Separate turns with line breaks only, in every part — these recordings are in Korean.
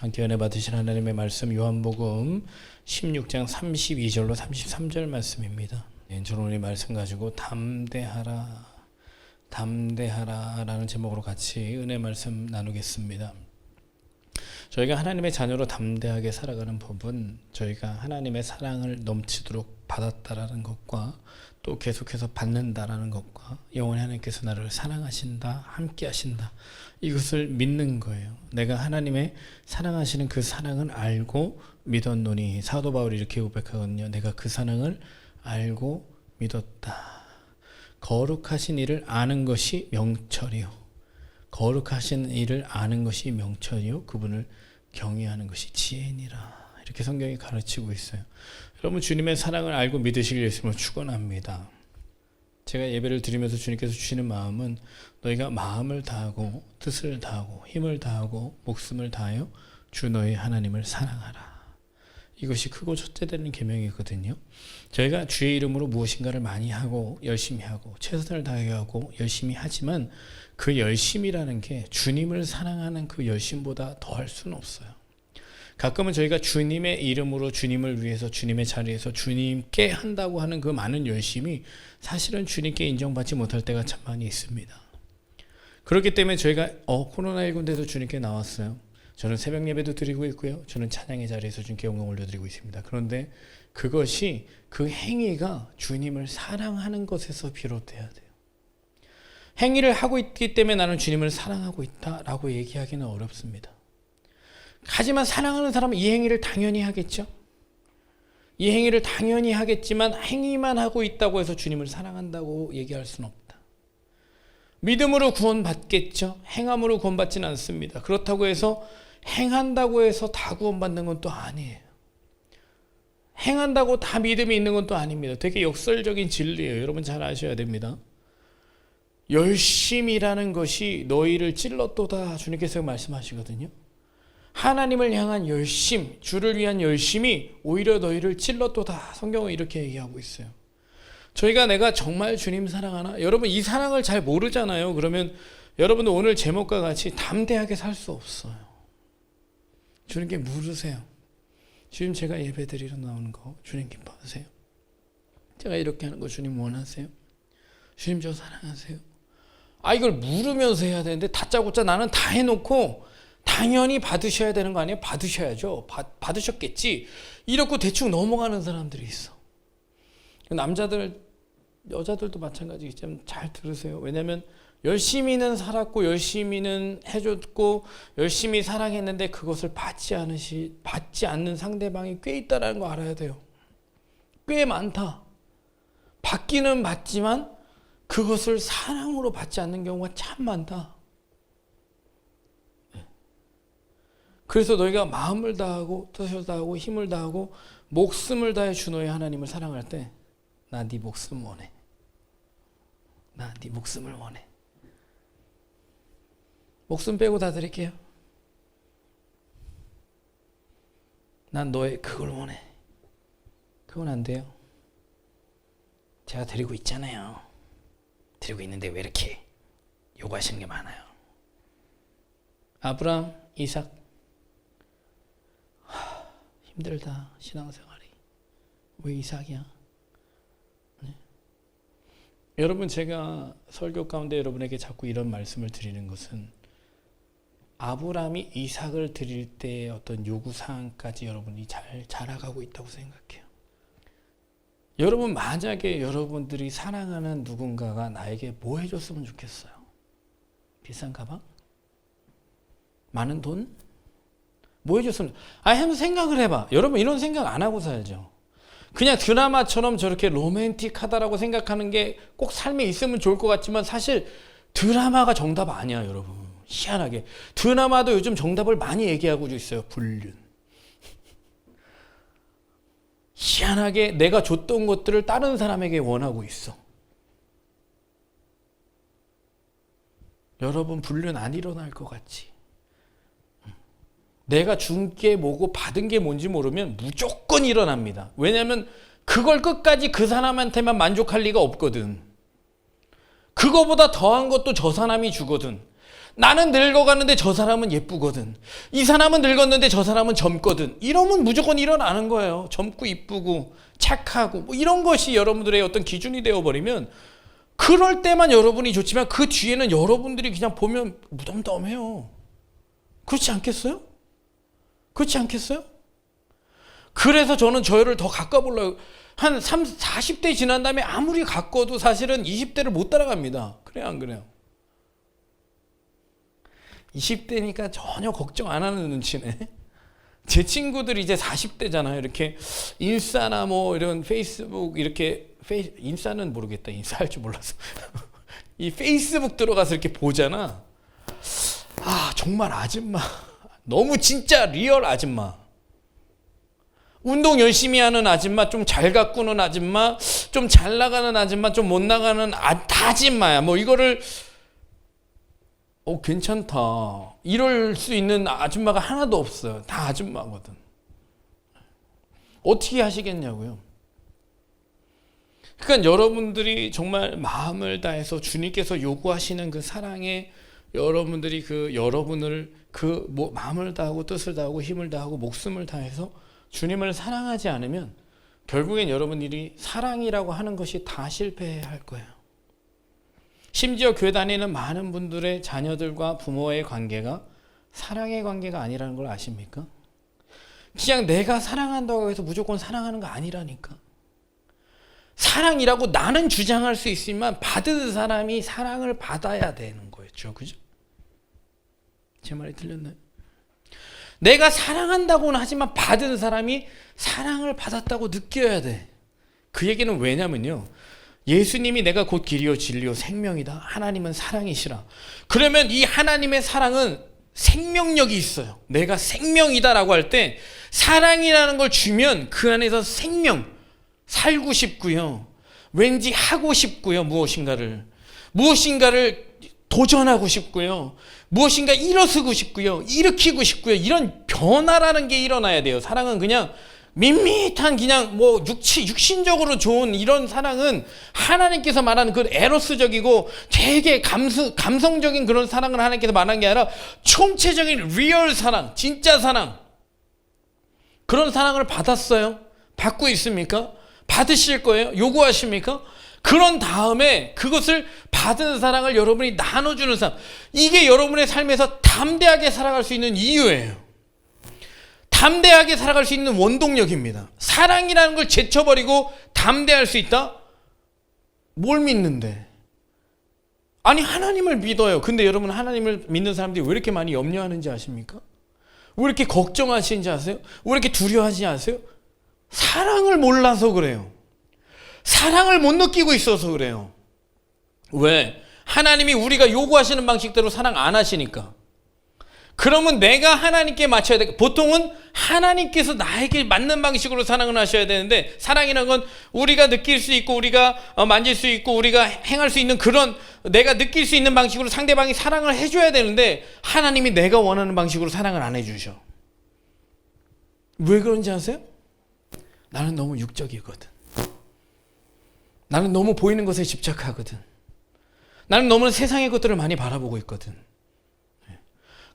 함께 은혜 받으신 하나님의 말씀 요한복음 16장 32절로 33절 말씀입니다. 저는 오늘 이 말씀 가지고 담대하라 라는 제목으로 같이 은혜 말씀 나누겠습니다. 저희가 하나님의 자녀로 담대하게 살아가는 법은 저희가 하나님의 사랑을 넘치도록 받았다라는 것과 또 계속해서 받는다라는 것과 영원히 하나님께서 나를 사랑하신다, 함께 하신다, 이것을 믿는 거예요. 내가 하나님의 사랑하시는 그 사랑을 알고 믿었노니, 사도 바울이 이렇게 고백하거든요. 내가 그 사랑을 알고 믿었다. 거룩하신 이를 아는 것이 명철이요, 거룩하신 이를 아는 것이 명철이요, 그분을 경외하는 것이 지혜니라. 이렇게 성경이 가르치고 있어요. 여러분, 주님의 사랑을 알고 믿으시길 예수님을 축원합니다. 제가 예배를 드리면서 주님께서 주시는 마음은 너희가 마음을 다하고 뜻을 다하고 힘을 다하고 목숨을 다하여 주 너희 하나님을 사랑하라. 이것이 크고 첫째 되는 계명이거든요. 저희가 주의 이름으로 무엇인가를 많이 하고 열심히 하고 최선을 다하고 열심히 하지만 그 열심이라는 게 주님을 사랑하는 그 열심보다 더할 수는 없어요. 가끔은 저희가 주님의 이름으로 주님을 위해서 주님의 자리에서 주님께 한다고 하는 그 많은 열심이 사실은 주님께 인정받지 못할 때가 참 많이 있습니다. 그렇기 때문에 저희가 코로나19인데도 주님께 나왔어요. 저는 새벽 예배도 드리고 있고요. 저는 찬양의 자리에서 주님께 영광 올려드리고 있습니다. 그런데 그것이, 그 행위가 주님을 사랑하는 것에서 비롯돼야 돼요. 행위를 하고 있기 때문에 나는 주님을 사랑하고 있다라고 얘기하기는 어렵습니다. 하지만 사랑하는 사람은 이 행위를 당연히 하겠죠. 이 행위를 당연히 하겠지만 행위만 하고 있다고 해서 주님을 사랑한다고 얘기할 수는 없다. 믿음으로 구원받겠죠. 행함으로 구원받지는 않습니다. 그렇다고 해서 행한다고 해서 다 구원받는 건 또 아니에요. 행한다고 다 믿음이 있는 건 또 아닙니다. 되게 역설적인 진리예요. 여러분 잘 아셔야 됩니다. 열심이라는 것이 너희를 찔렀도다, 주님께서 말씀하시거든요. 하나님을 향한 열심, 주를 위한 열심이 오히려 너희를 찔렀도다, 성경은 이렇게 얘기하고 있어요. 저희가 내가 정말 주님 사랑하나? 여러분 이 사랑을 잘 모르잖아요. 그러면 여러분도 오늘 제목과 같이 담대하게 살 수 없어요. 주님께 물으세요. 주님, 제가 예배 드리러 나오는 거 주님 기뻐하세요? 제가 이렇게 하는 거 주님 원하세요? 주님 저 사랑하세요? 이걸 물으면서 해야 되는데 다짜고짜 나는 다 해놓고 당연히 받으셔야 되는 거 아니에요? 받으셔야죠. 받으셨겠지. 이렇게 대충 넘어가는 사람들이 있어. 남자들, 여자들도 마찬가지겠지만 잘 들으세요. 왜냐하면 열심히는 살았고 열심히는 해줬고 열심히 사랑했는데 그것을 받지 않는 상대방이 꽤 있다는 거 알아야 돼요. 꽤 많다. 받기는 받지만 그것을 사랑으로 받지 않는 경우가 참 많다. 그래서 너희가 마음을 다하고 뜻을 다하고 힘을 다하고 목숨을 다해 주 너희 하나님을 사랑할 때, 나 네 목숨 원해. 나 네 목숨을 원해. 목숨 빼고 다 드릴게요. 난 너의 그걸 원해. 그건 안 돼요. 제가 드리고 있잖아요. 드리고 있는데 왜 이렇게 요구하시는 게 많아요. 아브라함, 이삭, 힘들다 신앙생활이. 왜 이삭이야? 네. 여러분, 제가 설교 가운데 여러분에게 자꾸 이런 말씀을 드리는 것은 아브라함이 이삭을 드릴 때의 어떤 요구사항까지 여러분이 잘 자라가고 있다고 생각해요. 여러분, 만약에 여러분들이 사랑하는 누군가가 나에게 뭐 해줬으면 좋겠어요? 비싼 가방? 많은 돈? 뭐 해줬으면, 한번 생각을 해봐. 여러분 이런 생각 안 하고 살죠. 그냥 드라마처럼 저렇게 로맨틱하다라고 생각하는 게 꼭 삶에 있으면 좋을 것 같지만 사실 드라마가 정답 아니야, 여러분. 희한하게 드라마도 요즘 정답을 많이 얘기하고 있어요. 불륜. 희한하게 내가 줬던 것들을 다른 사람에게 원하고 있어. 여러분, 불륜 안 일어날 것 같지? 내가 준 게 뭐고 받은 게 뭔지 모르면 무조건 일어납니다. 왜냐하면 그걸 끝까지 그 사람한테만 만족할 리가 없거든. 그거보다 더한 것도 저 사람이 주거든. 나는 늙어가는데 저 사람은 예쁘거든. 이 사람은 늙었는데 저 사람은 젊거든. 이러면 무조건 일어나는 거예요. 젊고 이쁘고 착하고 뭐 이런 것이 여러분들의 어떤 기준이 되어버리면 그럴 때만 여러분이 좋지만 그 뒤에는 여러분들이 그냥 보면 무덤덤해요. 그렇지 않겠어요? 그렇지 않겠어요? 그래서 저는 저를 더 가까보려고 한 40대 지난 다음에 아무리 가까워도 사실은 20대를 못 따라갑니다. 그래요, 안 그래요? 20대니까 전혀 걱정 안 하는 눈치네. 제 친구들이 이제 40대잖아요. 이렇게 인스타나 뭐 이런 페이스북 이렇게 인스타는 모르겠다. 인스타 할 줄 몰라서. 이 페이스북 들어가서 이렇게 보잖아. 아, 정말 아줌마. 너무 진짜 리얼 아줌마. 운동 열심히 하는 아줌마, 좀 잘 가꾸는 아줌마, 좀 잘 나가는 아줌마, 좀 못 나가는 다 아줌마야. 뭐 이거를 괜찮다. 이럴 수 있는 아줌마가 하나도 없어요. 다 아줌마거든. 어떻게 하시겠냐고요. 그러니까 여러분들이 정말 마음을 다해서 주님께서 요구하시는 그 사랑에 여러분들이 여러분을 마음을 다하고 뜻을 다하고 힘을 다하고 목숨을 다해서 주님을 사랑하지 않으면 결국엔 여러분들이 사랑이라고 하는 것이 다 실패할 거예요. 심지어 교회 다니는 많은 분들의 자녀들과 부모의 관계가 사랑의 관계가 아니라는 걸 아십니까? 그냥 내가 사랑한다고 해서 무조건 사랑하는 거 아니라니까. 사랑이라고 나는 주장할 수 있지만 받은 사람이 사랑을 받아야 되는 거였죠. 그죠? 제 말이 틀렸나요? 내가 사랑한다고는 하지만 받은 사람이 사랑을 받았다고 느껴야 돼. 그 얘기는 왜냐면요. 예수님이 내가 곧 길이요 진리요 생명이다. 하나님은 사랑이시라. 그러면 이 하나님의 사랑은 생명력이 있어요. 내가 생명이다라고 할 때 사랑이라는 걸 주면 그 안에서 생명, 살고 싶고요. 왠지 하고 싶고요. 무엇인가를 도전하고 싶고요. 무엇인가 일어서고 싶고요. 일으키고 싶고요. 이런 변화라는 게 일어나야 돼요. 사랑은 그냥 밋밋한 그냥 뭐 육신적으로 좋은 이런 사랑은 하나님께서 말하는 그 에로스적이고 되게 감성적인 그런 사랑을 하나님께서 말하는 게 아니라 총체적인 리얼 사랑, 진짜 사랑. 그런 사랑을 받았어요? 받고 있습니까? 받으실 거예요? 요구하십니까? 그런 다음에 그것을 받은 사랑을 여러분이 나눠주는 삶. 이게 여러분의 삶에서 담대하게 살아갈 수 있는 이유예요. 담대하게 살아갈 수 있는 원동력입니다. 사랑이라는 걸 제쳐버리고 담대할 수 있다? 뭘 믿는데? 아니 하나님을 믿어요. 근데 여러분 하나님을 믿는 사람들이 왜 이렇게 많이 염려하는지 아십니까? 왜 이렇게 걱정하시는지 아세요? 왜 이렇게 두려워하지 아세요? 사랑을 몰라서 그래요. 사랑을 못 느끼고 있어서 그래요. 왜? 하나님이 우리가 요구하시는 방식대로 사랑 안 하시니까. 그러면 내가 하나님께 맞춰야 돼. 보통은 하나님께서 나에게 맞는 방식으로 사랑을 하셔야 되는데, 사랑이라는 건 우리가 느낄 수 있고 우리가 만질 수 있고 우리가 행할 수 있는 그런 내가 느낄 수 있는 방식으로 상대방이 사랑을 해줘야 되는데 하나님이 내가 원하는 방식으로 사랑을 안 해주셔. 왜 그런지 아세요? 나는 너무 육적이거든. 나는 너무 보이는 것에 집착하거든. 나는 너무 세상의 것들을 많이 바라보고 있거든.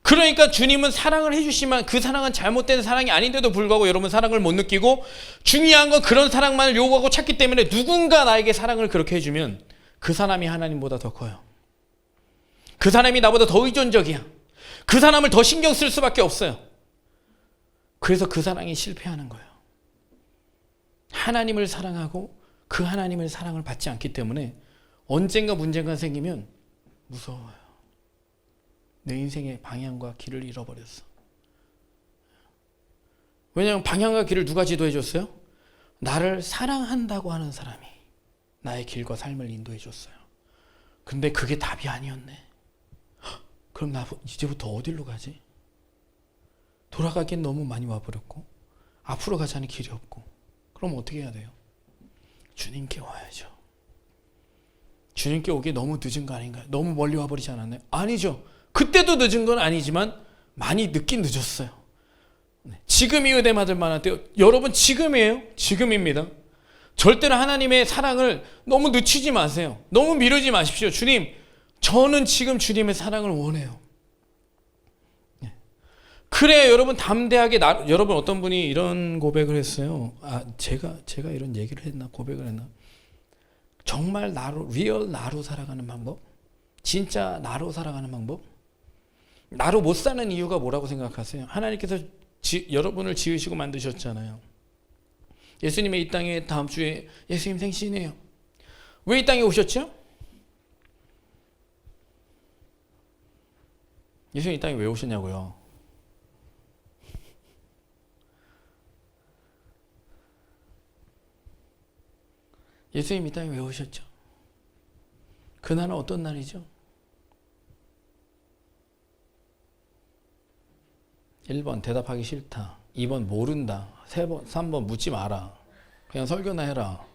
그러니까 주님은 사랑을 해주시면 그 사랑은 잘못된 사랑이 아닌데도 불구하고 여러분 사랑을 못 느끼고, 중요한 건 그런 사랑만을 요구하고 찾기 때문에 누군가 나에게 사랑을 그렇게 해주면 그 사람이 하나님보다 더 커요. 그 사람이 나보다 더 의존적이야. 그 사람을 더 신경 쓸 수밖에 없어요. 그래서 그 사랑이 실패하는 거예요. 하나님을 사랑하고 그 하나님의 사랑을 받지 않기 때문에 언젠가 문제가 생기면 무서워요. 내 인생의 방향과 길을 잃어버렸어. 왜냐하면 방향과 길을 누가 지도해 줬어요? 나를 사랑한다고 하는 사람이 나의 길과 삶을 인도해 줬어요. 근데 그게 답이 아니었네. 그럼 나 이제부터 어디로 가지? 돌아가기엔 너무 많이 와버렸고 앞으로 가자는 길이 없고, 그럼 어떻게 해야 돼요? 주님께 와야죠. 주님께 오기 너무 늦은 거 아닌가요? 너무 멀리 와버리지 않았나요? 아니죠. 그때도 늦은 건 아니지만 많이 늦긴 늦었어요. 지금이 은혜 받을 만한 때, 여러분 지금이에요. 지금입니다. 절대로 하나님의 사랑을 너무 늦추지 마세요. 너무 미루지 마십시오. 주님, 저는 지금 주님의 사랑을 원해요. 그래 여러분 담대하게 여러분 어떤 분이 이런 고백을 했어요. 제가 이런 얘기를 했나 고백을 했나? 정말 리얼 나로 살아가는 방법? 진짜 나로 살아가는 방법? 나로 못 사는 이유가 뭐라고 생각하세요? 하나님께서 여러분을 지으시고 만드셨잖아요. 예수님의 이 땅에 다음 주에 예수님 생신이에요. 왜 이 땅에 오셨죠? 예수님 이 땅에 왜 오셨냐고요? 예수님 이 땅에 왜 오셨죠? 그날은 어떤 날이죠? 1번 대답하기 싫다. 2번 모른다. 3번 묻지 마라. 그냥 설교나 해라.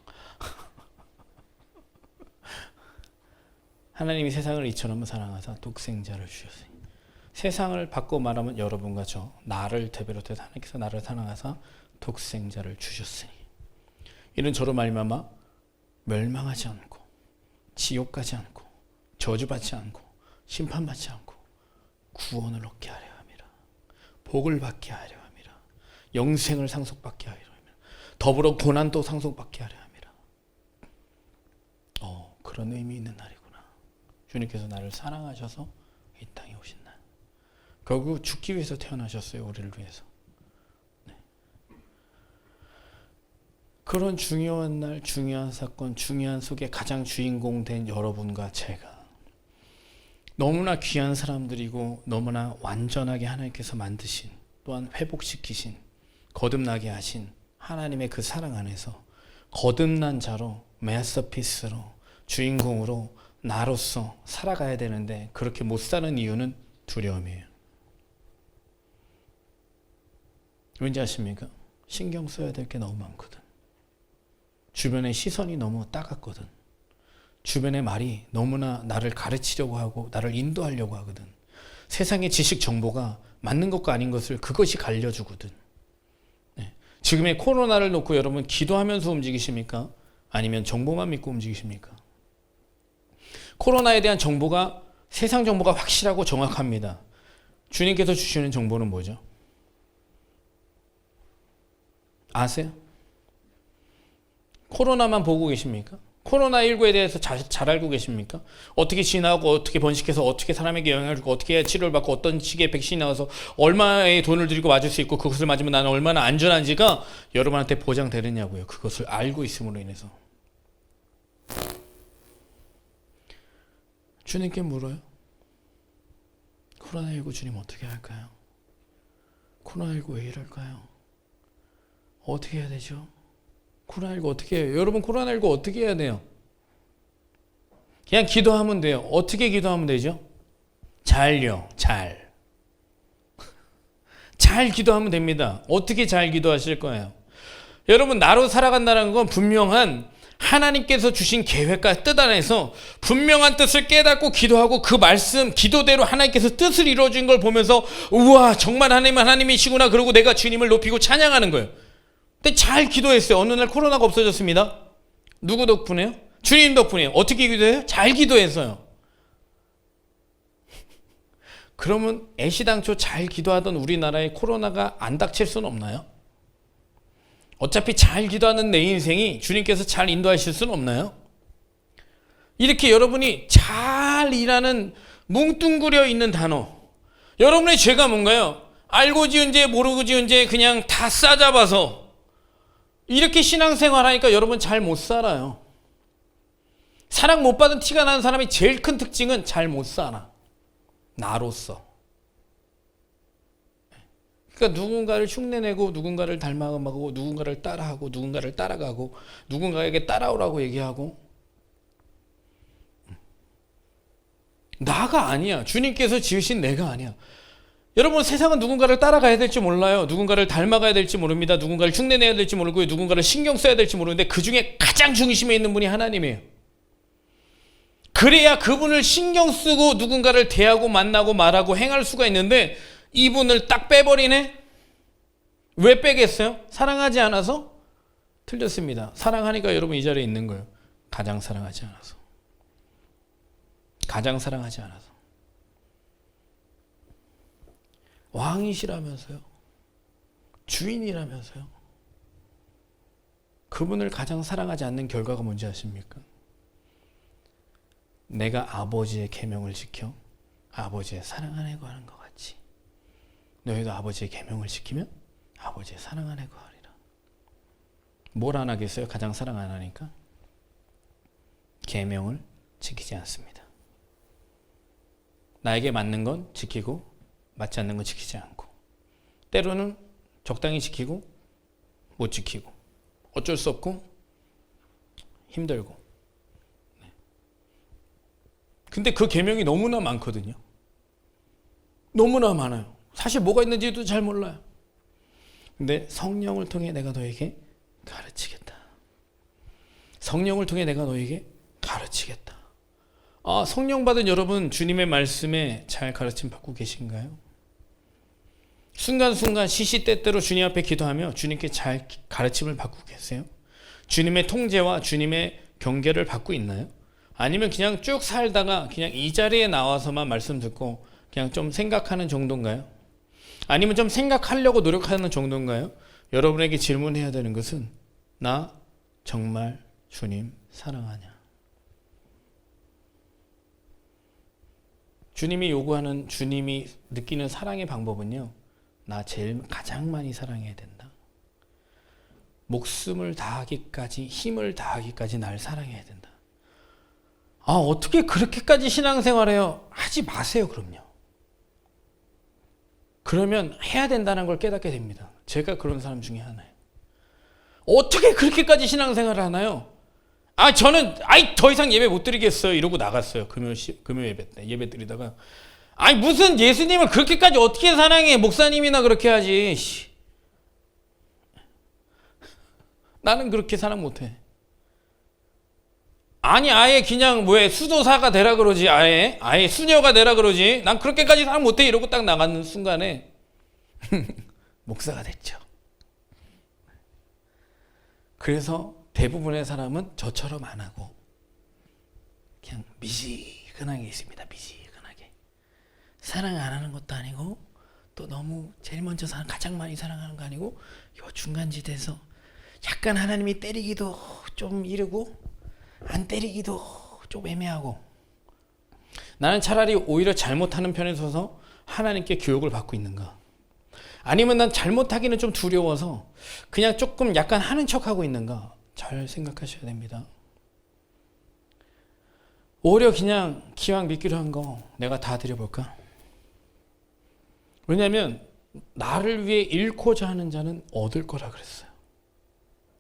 하나님이 세상을 이처럼 사랑하사 독생자를 주셨으니. 세상을 바꿔 말하면 여러분과 저 나를 대비롯해서 하나님께서 나를 사랑하사 독생자를 주셨으니. 이는 저로 말미암아 멸망하지 않고 지옥 가지 않고 저주받지 않고 심판받지 않고 구원을 얻게 하려 함이라. 복을 받게 하려 함이라. 영생을 상속받게 하려 함이라. 더불어 고난도 상속받게 하려 함이라. 그런 의미 있는 날이구나. 주님께서 나를 사랑하셔서 이 땅에 오신 날. 결국 죽기 위해서 태어나셨어요. 우리를 위해서. 그런 중요한 날, 중요한 사건, 중요한 속에 가장 주인공 된 여러분과 제가 너무나 귀한 사람들이고 너무나 완전하게 하나님께서 만드신, 또한 회복시키신, 거듭나게 하신 하나님의 그 사랑 안에서 거듭난 자로, 마스터피스로, 주인공으로 나로서 살아가야 되는데 그렇게 못 사는 이유는 두려움이에요. 왠지 아십니까? 신경 써야 될 게 너무 많거든. 주변의 시선이 너무 따갑거든. 주변의 말이 너무나 나를 가르치려고 하고 나를 인도하려고 하거든. 세상의 지식 정보가 맞는 것과 아닌 것을 그것이 갈려주거든. 지금의 코로나를 놓고 여러분 기도하면서 움직이십니까? 아니면 정보만 믿고 움직이십니까? 코로나에 대한 정보가 세상 정보가 확실하고 정확합니다. 주님께서 주시는 정보는 뭐죠? 아세요? 코로나만 보고 계십니까? 코로나19에 대해서 잘 알고 계십니까? 어떻게 지나고 어떻게 번식해서 어떻게 사람에게 영향을 주고 어떻게 해야 치료를 받고 어떤 식의 백신이 나와서 얼마의 돈을 들이고 맞을 수 있고 그것을 맞으면 나는 얼마나 안전한지가 여러분한테 보장되느냐고요. 그것을 알고 있음으로 인해서. 주님께 물어요. 코로나19 주님 어떻게 할까요? 코로나19 왜 이럴까요? 어떻게 해야 되죠? 코로나19 어떻게 해요? 여러분 코로나19 어떻게 해야 돼요? 그냥 기도하면 돼요. 어떻게 기도하면 되죠? 잘요. 잘 기도하면 됩니다. 어떻게 잘 기도하실 거예요? 여러분 나로 살아간다는 건 분명한 하나님께서 주신 계획과 뜻 안에서 분명한 뜻을 깨닫고 기도하고 그 말씀 기도대로 하나님께서 뜻을 이루어준 걸 보면서 우와 정말 하나님은 하나님이시구나 그러고 내가 주님을 높이고 찬양하는 거예요. 근데 잘 기도했어요. 어느 날 코로나가 없어졌습니다. 누구 덕분에요? 주님 덕분이에요. 어떻게 기도해요? 잘 기도했어요. 그러면 애시당초 잘 기도하던 우리나라에 코로나가 안 닥칠 수는 없나요? 어차피 잘 기도하는 내 인생이 주님께서 잘 인도하실 수는 없나요? 이렇게 여러분이 잘 일하는 뭉뚱그려 있는 단어. 여러분의 죄가 뭔가요? 알고 지은 죄 모르고 지은 죄 그냥 다 싸잡아서 이렇게 신앙생활 하니까 여러분 잘 못 살아요. 사랑 못 받은 티가 나는 사람이 제일 큰 특징은 잘 못 살아. 나로서. 그러니까 누군가를 흉내내고 누군가를 닮아가고 누군가를 따라하고 누군가를 따라가고 누군가에게 따라오라고 얘기하고 나가 아니야. 주님께서 지으신 내가 아니야. 여러분 세상은 누군가를 따라가야 될지 몰라요. 누군가를 닮아가야 될지 모릅니다. 누군가를 흉내내야 될지 모르고 누군가를 신경 써야 될지 모르는데 그중에 가장 중심에 있는 분이 하나님이에요. 그래야 그분을 신경 쓰고 누군가를 대하고 만나고 말하고 행할 수가 있는데 이분을 딱 빼버리네? 왜 빼겠어요? 사랑하지 않아서? 틀렸습니다. 사랑하니까 여러분 이 자리에 있는 거예요. 가장 사랑하지 않아서. 가장 사랑하지 않아서. 왕이시라면서요. 주인이라면서요. 그분을 가장 사랑하지 않는 결과가 뭔지 아십니까? 내가 아버지의 계명을 지켜 아버지의 사랑 안에 거하는 것 같이 너희도 아버지의 계명을 지키면 아버지의 사랑 안에 거하리라. 뭘 안 하겠어요? 가장 사랑 안 하니까? 계명을 지키지 않습니다. 나에게 맞는 건 지키고 맞지 않는 건 지키지 않고, 때로는 적당히 지키고 못 지키고, 어쩔 수 없고 힘들고. 근데 그 계명이 너무나 많거든요. 너무나 많아요. 사실 뭐가 있는지도 잘 몰라요. 근데 성령을 통해 내가 너에게 가르치겠다. 성령을 통해 내가 너에게 가르치겠다. 아, 성령 받은 여러분, 주님의 말씀에 잘 가르침 받고 계신가요? 순간순간 시시때때로 주님 앞에 기도하며 주님께 잘 가르침을 받고 계세요? 주님의 통제와 주님의 경계를 받고 있나요? 아니면 그냥 쭉 살다가 그냥 이 자리에 나와서만 말씀 듣고 그냥 좀 생각하는 정도인가요? 아니면 좀 생각하려고 노력하는 정도인가요? 여러분에게 질문해야 되는 것은, 나 정말 주님 사랑하냐? 주님이 요구하는, 주님이 느끼는 사랑의 방법은요, 나 가장 많이 사랑해야 된다. 목숨을 다하기까지, 힘을 다하기까지 날 사랑해야 된다. 아, 어떻게 그렇게까지 신앙생활해요? 하지 마세요, 그럼요. 그러면 해야 된다는 걸 깨닫게 됩니다. 제가 그런 사람 중에 하나예요. 어떻게 그렇게까지 신앙생활을 하나요? 아, 저는 더 이상 예배 못 드리겠어요 이러고 나갔어요. 금요 예배 때 예배 드리다가, 아니 무슨 예수님을 그렇게까지 어떻게 사랑해? 목사님이나 그렇게 하지. 나는 그렇게 사랑 못해. 아니 아예 그냥 수도사가 되라 그러지, 아예 수녀가 되라 그러지. 난 그렇게까지 사랑 못해 이러고 딱 나가는 순간에 목사가 됐죠. 그래서 대부분의 사람은 저처럼 안 하고 그냥 미지근하게 있습니다. 미지근하게. 사랑 안 하는 것도 아니고 또 너무 제일 먼저 가장 많이 사랑하는 거 아니고 요 중간지대에서 약간 하나님이 때리기도 좀 이르고 안 때리기도 좀 애매하고, 나는 차라리 오히려 잘못하는 편에 서서 하나님께 교육을 받고 있는가, 아니면 난 잘못하기는 좀 두려워서 그냥 조금 약간 하는 척하고 있는가, 잘 생각하셔야 됩니다. 오히려 그냥 기왕 믿기로 한 거 내가 다 드려볼까? 왜냐하면 나를 위해 잃고자 하는 자는 얻을 거라 그랬어요.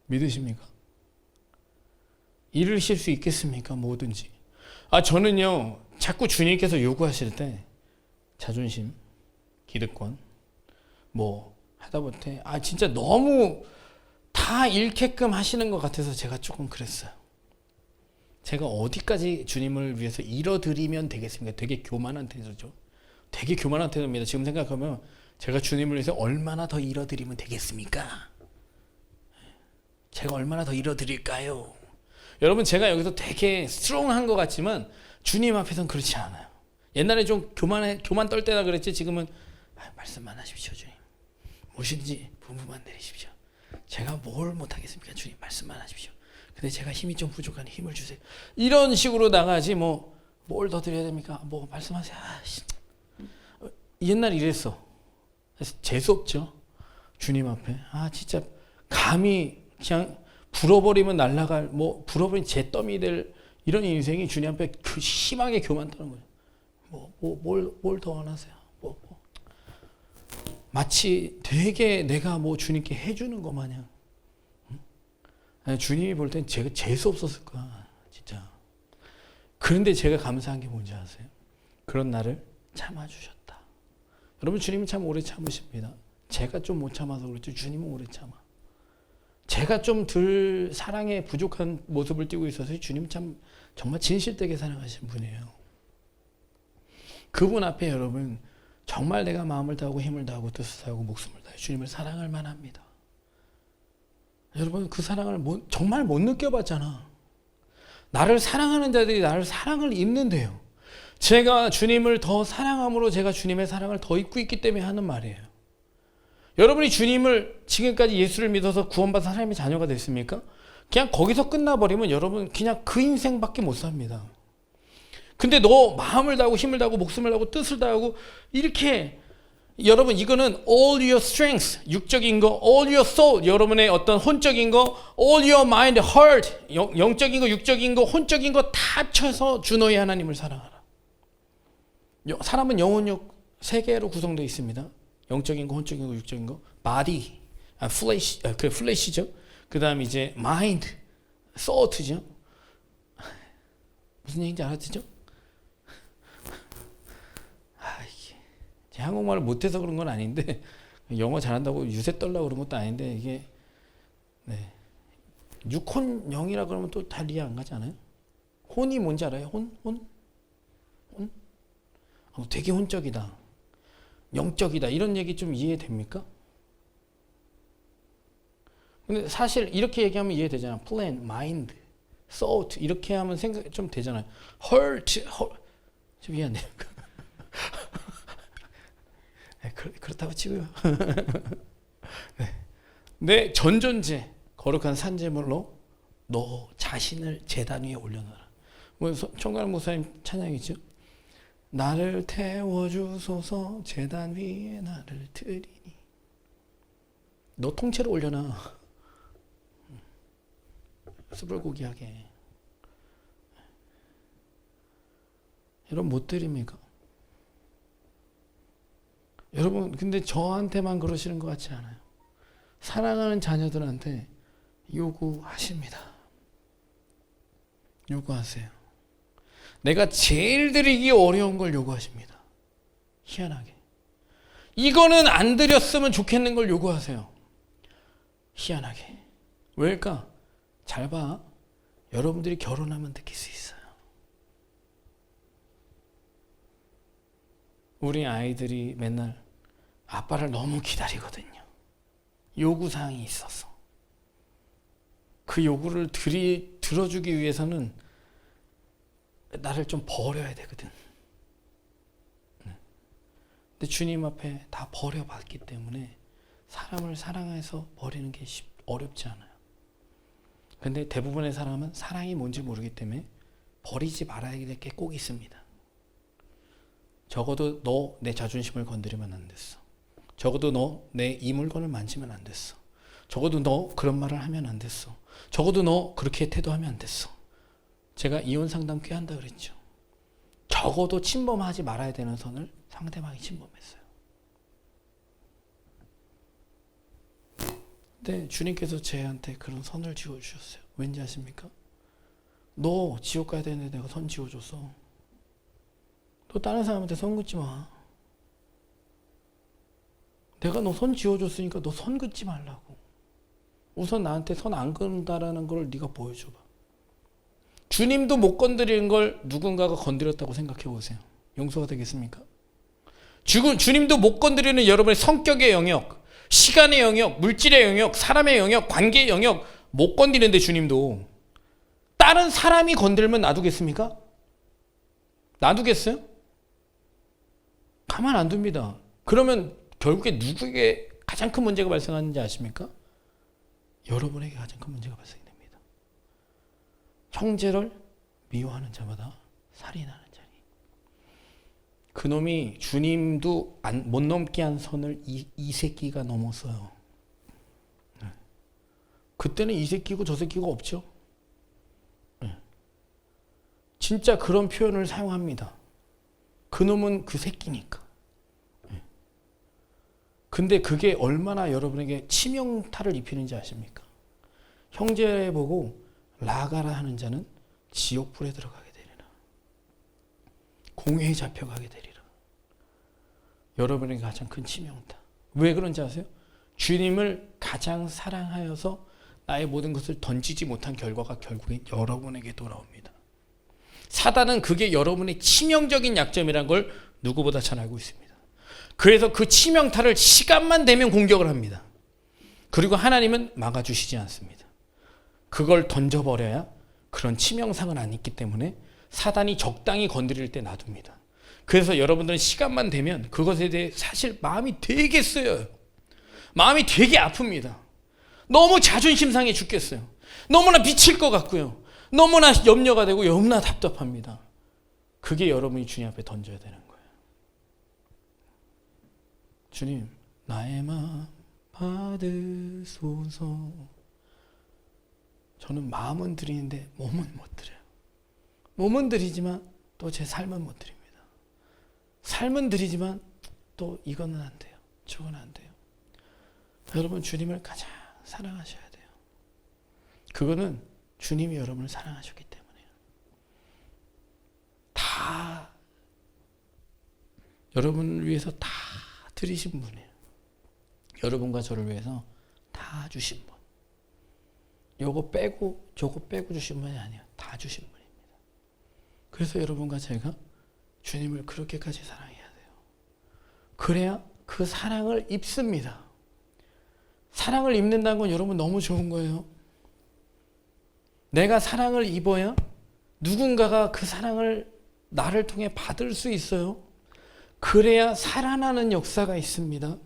믿으십니까? 잃으실 수 있겠습니까? 뭐든지. 저는요, 자꾸 주님께서 요구하실 때 자존심, 기득권 하다못해 진짜 너무 다 잃게끔 하시는 것 같아서 제가 조금 그랬어요. 제가 어디까지 주님을 위해서 잃어드리면 되겠습니까? 되게 교만한 태도죠. 되게 교만한 태도입니다. 지금 생각하면 제가 주님을 위해서 얼마나 더 잃어드리면 되겠습니까? 제가 얼마나 더 잃어드릴까요? 여러분, 제가 여기서 되게 스트롱한 것 같지만 주님 앞에서는 그렇지 않아요. 옛날에 좀 교만 떨 때나 그랬지, 지금은 말씀만 하십시오. 주님, 무엇인지 분부만 내리십시오. 제가 뭘 못하겠습니까? 주님, 말씀만 하십시오. 근데 제가 힘이 좀 부족하니 힘을 주세요. 이런 식으로 나가지 뭘 더 드려야 됩니까? 말씀하세요. 옛날 이랬어. 그래서 재수없죠. 주님 앞에 진짜 감히 그냥 불어버리면 날아갈 불어버린 잿더미 될 이런 인생이 주님 앞에 심하게 교만 떠는 거예요. 뭘 더 원하세요? 마치 되게 내가 주님께 해주는 것 마냥. 주님이 볼 땐 제가 재수 없었을 거야, 진짜. 그런데 제가 감사한 게 뭔지 아세요? 그런 나를 참아주셨다. 여러분, 주님이 참 오래 참으십니다. 제가 좀 못 참아서 그렇지 주님은 오래 참아. 제가 좀 덜 사랑에 부족한 모습을 띠고 있어서 주님 참 정말 진실되게 사랑하신 분이에요. 그분 앞에 여러분 정말 내가 마음을 다하고 힘을 다하고 뜻을 다하고 목숨을 다해 주님을 사랑할 만합니다. 여러분, 그 사랑을 정말 못 느껴봤잖아. 나를 사랑하는 자들이 나를 사랑을 입는데요. 제가 주님을 더 사랑함으로 제가 주님의 사랑을 더 입고 있기 때문에 하는 말이에요. 여러분이 주님을 지금까지 예수를 믿어서 구원받은 하나님의 자녀가 됐습니까? 그냥 거기서 끝나버리면 여러분 그냥 그 인생밖에 못 삽니다. 근데 너 마음을 다하고 힘을 다하고 목숨을 다하고 뜻을 다하고 이렇게 여러분 이거는 all your strength 육적인 거, all your soul 여러분의 어떤 혼적인 거, all your mind, heart 영적인 거, 육적인 거, 혼적인 거 다 합쳐서 주 너희 하나님을 사랑하라. 사람은 영혼력 세 개로 구성되어 있습니다. 영적인 거, 혼적인 거, 육적인 거, body, flesh, 그 flesh죠. 그 다음 이제 mind, thought죠. 무슨 얘기인지 알아듣죠? 한국말을 못해서 그런 건 아닌데 영어 잘한다고 유세 떨려고 그런 것도 아닌데 이게 육혼영이라 그러면 또 다 이해 안 가지 않아요? 혼이 뭔지 알아요? 혼? 되게 혼적이다, 영적이다 이런 얘기 좀 이해됩니까? 근데 사실 이렇게 얘기하면 이해되잖아. plan, mind, thought 이렇게 하면 생각 좀 되잖아요. heart 좀 이해 안 돼요. 그렇다고 치고요. 내 전존재 거룩한 산제물로 너 자신을 제단 위에 올려놔라. 뭐 총괄 목사님 찬양이죠. 나를 태워주소서 제단 위에 나를 드리니. 너 통째로 올려놔. 수불고기하게. 여러분 못 드립니까? 여러분 근데 저한테만 그러시는 것 같지 않아요? 사랑하는 자녀들한테 요구하십니다. 요구하세요. 내가 제일 드리기 어려운 걸 요구하십니다. 희한하게. 이거는 안 드렸으면 좋겠는 걸 요구하세요. 희한하게. 왜일까? 잘 봐. 여러분들이 결혼하면 느낄 수 있어요. 우리 아이들이 맨날 아빠를 너무 기다리거든요. 요구사항이 있어서. 그 요구를 들어주기 위해서는 나를 좀 버려야 되거든. 근데 주님 앞에 다 버려봤기 때문에 사람을 사랑해서 버리는 게 어렵지 않아요. 근데 대부분의 사람은 사랑이 뭔지 모르기 때문에 버리지 말아야 될 게 꼭 있습니다. 적어도 너 내 자존심을 건드리면 안 됐어. 적어도 너 내 이 물건을 만지면 안 됐어. 적어도 너 그런 말을 하면 안 됐어. 적어도 너 그렇게 태도하면 안 됐어. 제가 이혼 상담 꽤 한다 그랬죠. 적어도 침범하지 말아야 되는 선을 상대방이 침범했어요. 근데 주님께서 저한테 그런 선을 지어주셨어요. 왠지 아십니까? 너 지옥 가야 되는데 내가 선 지어줬어. 너 다른 사람한테 선 긋지 마. 내가 너 선 지어줬으니까 너 선 긋지 말라고. 우선 나한테 선 안 긋는다라는 걸 네가 보여줘봐. 주님도 못 건드리는 걸 누군가가 건드렸다고 생각해 보세요. 용서가 되겠습니까? 주님도 못 건드리는 여러분의 성격의 영역, 시간의 영역, 물질의 영역, 사람의 영역, 관계의 영역 못 건드리는데 주님도 다른 사람이 건들면 놔두겠습니까? 놔두겠어요? 가만 안 둡니다. 그러면 결국에 누구에게 가장 큰 문제가 발생하는지 아십니까? 여러분에게 가장 큰 문제가 발생됩니다. 형제를 미워하는 자마다 살인하는 자니. 그놈이 주님도 못 넘게 한 선을 이 새끼가 넘었어요. 그때는 이 새끼고 저 새끼가 없죠. 진짜 그런 표현을 사용합니다. 그놈은 그 새끼니까. 근데 그게 얼마나 여러분에게 치명타를 입히는지 아십니까? 형제 보고 라가라 하는 자는 지옥불에 들어가게 되리라. 공회에 잡혀가게 되리라. 여러분에게 가장 큰 치명타. 왜 그런지 아세요? 주님을 가장 사랑하여서 나의 모든 것을 던지지 못한 결과가 결국엔 여러분에게 돌아옵니다. 사단은 그게 여러분의 치명적인 약점이라는 걸 누구보다 잘 알고 있습니다. 그래서 그 치명타를 시간만 되면 공격을 합니다. 그리고 하나님은 막아주시지 않습니다. 그걸 던져버려야 그런 치명상을 안 입기 때문에 사단이 적당히 건드릴 때 놔둡니다. 그래서 여러분들은 시간만 되면 그것에 대해 사실 마음이 되게 쓰여요. 마음이 되게 아픕니다. 너무 자존심 상해 죽겠어요. 너무나 미칠 것 같고요. 너무나 염려가 되고 너무나 답답합니다. 그게 여러분이 주님 앞에 던져야 되는 거예요. 주님, 나의 마음 받으소서. 저는 마음은 드리는데 몸은 못 드려요. 몸은 드리지만 또 제 삶은 못 드립니다. 삶은 드리지만 또 이거는 안 돼요. 저건 안 돼요. 여러분, 주님을 가장 사랑하셔야 돼요. 그거는 주님이 여러분을 사랑하셨기 때문에요. 다 여러분을 위해서 다 드리신 분이에요. 여러분과 저를 위해서 다 주신 분. 요거 빼고 저거 빼고 주신 분이 아니에요. 다 주신 분입니다. 그래서 여러분과 제가 주님을 그렇게까지 사랑해야 돼요. 그래야 그 사랑을 입습니다. 사랑을 입는다는 건 여러분 너무 좋은 거예요. 내가 사랑을 입어야 누군가가 그 사랑을 나를 통해 받을 수 있어요. 그래야 살아나는 역사가 있습니다.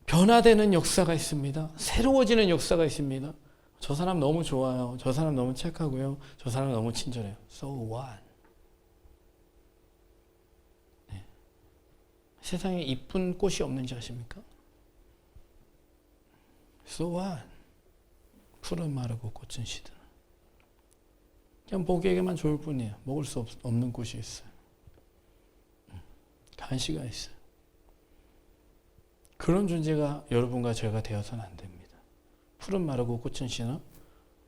변화되는 역사가 있습니다. 새로워지는 역사가 있습니다. 저 사람 너무 좋아요. 저 사람 너무 착하고요. 저 사람 너무 친절해요. So what? 네. 세상에 이쁜 꽃이 없는지 아십니까? So what? 풀은 마르고 꽃은 시드는. 그냥 보기에만 좋을 뿐이에요. 먹을 수 없는 꽃이 있어요. 간시가 있어요. 그런 존재가 여러분과 제가 되어서는 안 됩니다. 풀은 마르고 꽃은 시나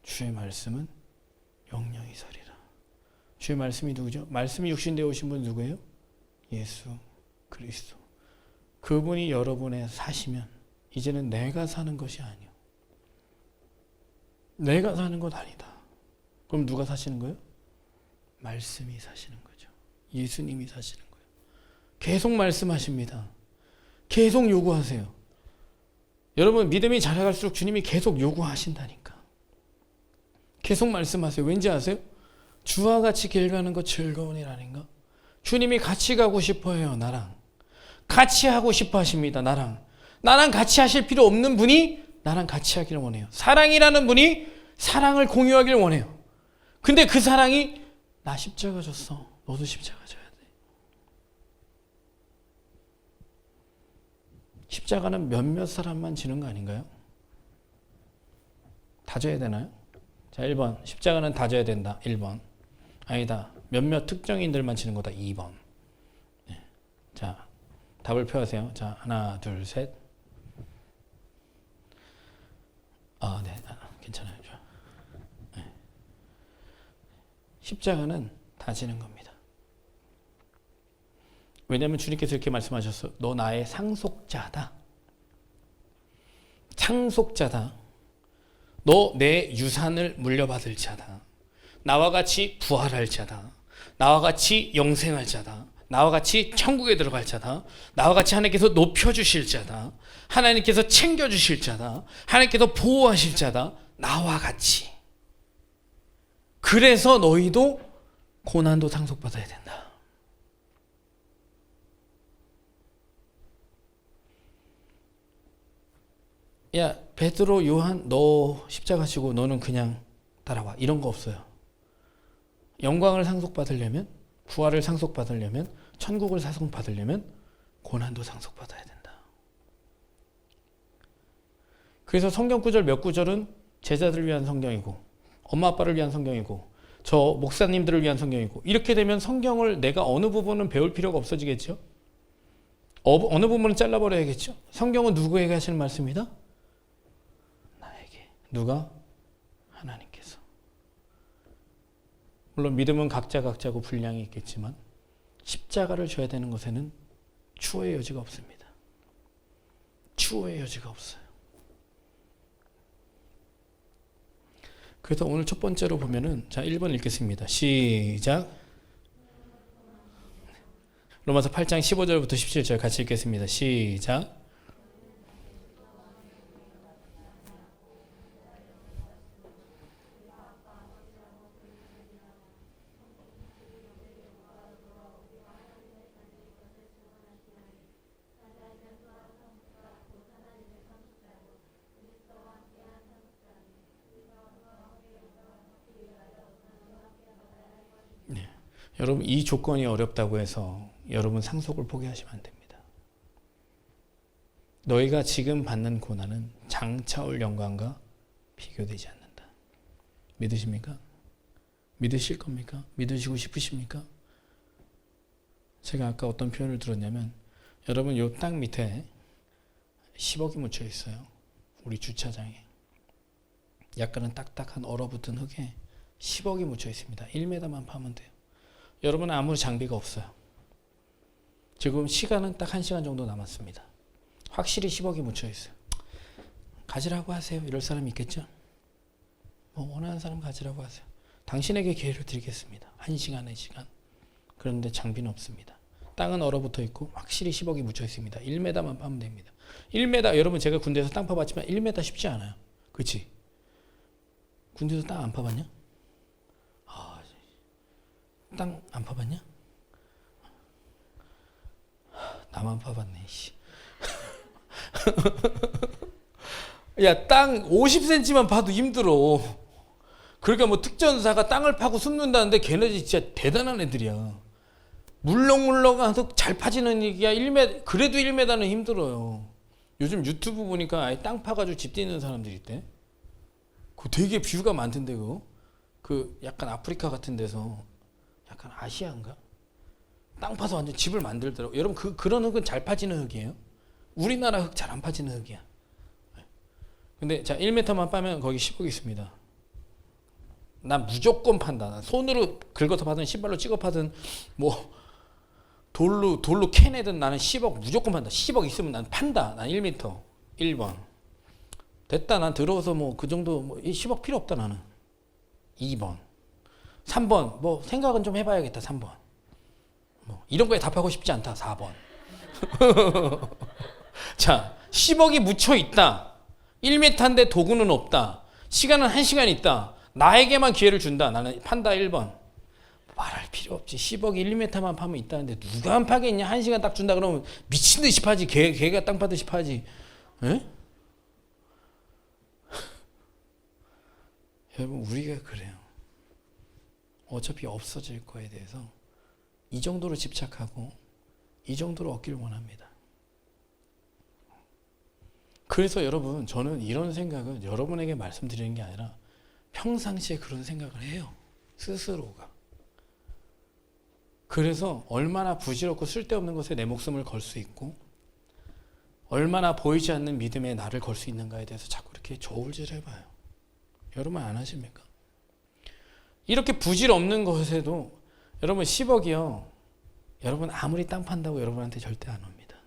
주의 말씀은 영영이 서리라. 주의 말씀이 누구죠? 말씀이 육신되어 오신 분 누구예요? 예수 그리스도. 그분이 여러분에 사시면 이제는 내가 사는 것이 아니요. 내가 사는 것 아니다. 그럼 누가 사시는 거예요? 말씀이 사시는 거죠. 예수님이 사시는 거예요. 계속 말씀하십니다. 계속 요구하세요. 여러분, 믿음이 자라갈수록 주님이 계속 요구하신다니까. 계속 말씀하세요. 왠지 아세요? 주와 같이 길 가는 거 즐거운 일 아닌가? 주님이 같이 가고 싶어 해요. 나랑 같이 하고 싶어 하십니다. 나랑 같이 하실 필요 없는 분이 나랑 같이 하기를 원해요. 사랑이라는 분이 사랑을 공유하기를 원해요. 근데 그 사랑이 나 십자가 졌어. 너도 십자가 져야 돼. 십자가는 몇몇 사람만 지는 거 아닌가요? 다 져야 되나요? 자, 1번. 십자가는 다 져야 된다. 1번. 아니다. 몇몇 특정인들만 지는 거다. 2번. 네. 자, 답을 표하세요. 자, 하나, 둘, 셋. 네. 괜찮아요. 네. 십자가는 다 지는 겁니다. 왜냐하면 주님께서 이렇게 말씀하셨어. 너 나의 상속자다. 상속자다. 너 내 유산을 물려받을 자다. 나와 같이 부활할 자다. 나와 같이 영생할 자다. 나와 같이 천국에 들어갈 자다. 나와 같이 하나님께서 높여주실 자다. 하나님께서 챙겨주실 자다. 하나님께서 보호하실 자다. 나와 같이. 그래서 너희도 고난도 상속받아야 된다. 야, 베드로, 요한, 너 십자가 지고 너는 그냥 따라와. 이런 거 없어요. 영광을 상속받으려면, 부활을 상속받으려면, 천국을 상속받으려면 고난도 상속받아야 된다. 그래서 성경 구절 몇 구절은 제자들을 위한 성경이고, 엄마 아빠를 위한 성경이고, 저 목사님들을 위한 성경이고, 이렇게 되면 성경을 내가 어느 부분은 배울 필요가 없어지겠죠? 어느 부분은 잘라버려야겠죠? 성경은 누구에게 하시는 말씀이다? 나에게. 누가? 하나님께서. 물론 믿음은 각자고 분량이 있겠지만 십자가를 져야 되는 것에는 추호의 여지가 없습니다. 추호의 여지가 없어요. 그래서 오늘 첫 번째로 보면은, 자, 1번 읽겠습니다. 시작. 로마서 8장 15절부터 17절 같이 읽겠습니다. 시작. 여러분 이 조건이 어렵다고 해서 여러분 상속을 포기하시면 안 됩니다. 너희가 지금 받는 고난은 장차 올 영광과 비교되지 않는다. 믿으십니까? 믿으실 겁니까? 믿으시고 싶으십니까? 제가 아까 어떤 표현을 들었냐면 여러분 요 땅 밑에 10억이 묻혀 있어요. 우리 주차장에. 약간은 딱딱한 얼어붙은 흙에 10억이 묻혀 있습니다. 1m만 파면 돼요. 여러분은 아무 장비가 없어요. 지금 시간은 딱 1시간 정도 남았습니다. 확실히 10억이 묻혀 있어요. 가지라고 하세요. 이럴 사람이 있겠죠? 뭐 원하는 사람 가지라고 하세요. 당신에게 기회를 드리겠습니다. 1시간의 시간. 그런데 장비는 없습니다. 땅은 얼어붙어 있고 확실히 10억이 묻혀 있습니다. 1m만 파면 됩니다. 1m, 여러분 제가 군대에서 땅 파봤지만 1m 쉽지 않아요. 그치? 군대에서 땅 안 파봤냐? 땅 안 파봤냐? 나만 파봤네. 야, 땅 50cm만 파도 힘들어. 그러니까 뭐 특전사가 땅을 파고 숨는다는데 걔네들이 진짜 대단한 애들이야. 물렁물렁해서 잘 파지는 얘기야. 1m, 그래도 1m는 힘들어요. 요즘 유튜브 보니까 아예 땅 파가지고 집 짓는 사람들이 있대. 그 되게 뷰가 많던데 그거. 그 약간 아프리카 같은 데서 약간 아시아인가? 땅 파서 완전 집을 만들더라고. 여러분 그런 흙은 잘 파지는 흙이에요. 우리나라 흙 잘 안 파지는 흙이야. 근데 자 1m만 파면 거기 10억이 있습니다. 난 무조건 판다. 난 손으로 긁어서 파든 신발로 찍어 파든 뭐 돌로 캐내든 나는 10억 무조건 판다. 10억 있으면 난 판다. 난 1m 1번. 됐다. 난 들어서 뭐 그 정도 뭐 10억 필요 없다 나는. 2번. 3번. 뭐 생각은 좀 해봐야겠다. 3번. 뭐 이런 거에 답하고 싶지 않다. 4번. 자, 10억이 묻혀 있다. 1m인데 도구는 없다. 시간은 1시간 있다. 나에게만 기회를 준다. 나는 판다 1번. 말할 필요 없지. 10억이 1m만 파면 있다는데 누가 안 파겠냐. 1시간 딱 준다 그러면 미친 듯이 파지. 개가 땅 파듯이 파지. 에? 여러분 우리가 그래요. 어차피 없어질 거에 대해서 이 정도로 집착하고 이 정도로 얻기를 원합니다. 그래서 여러분 저는 이런 생각을 여러분에게 말씀드리는 게 아니라 평상시에 그런 생각을 해요. 스스로가. 그래서 얼마나 부질없고 쓸데없는 것에 내 목숨을 걸 수 있고 얼마나 보이지 않는 믿음에 나를 걸 수 있는가에 대해서 자꾸 이렇게 저울질해봐요. 여러분 안 하십니까? 이렇게 부질없는 것에도 여러분 10억이요. 여러분 아무리 땅 판다고 여러분한테 절대 안 옵니다.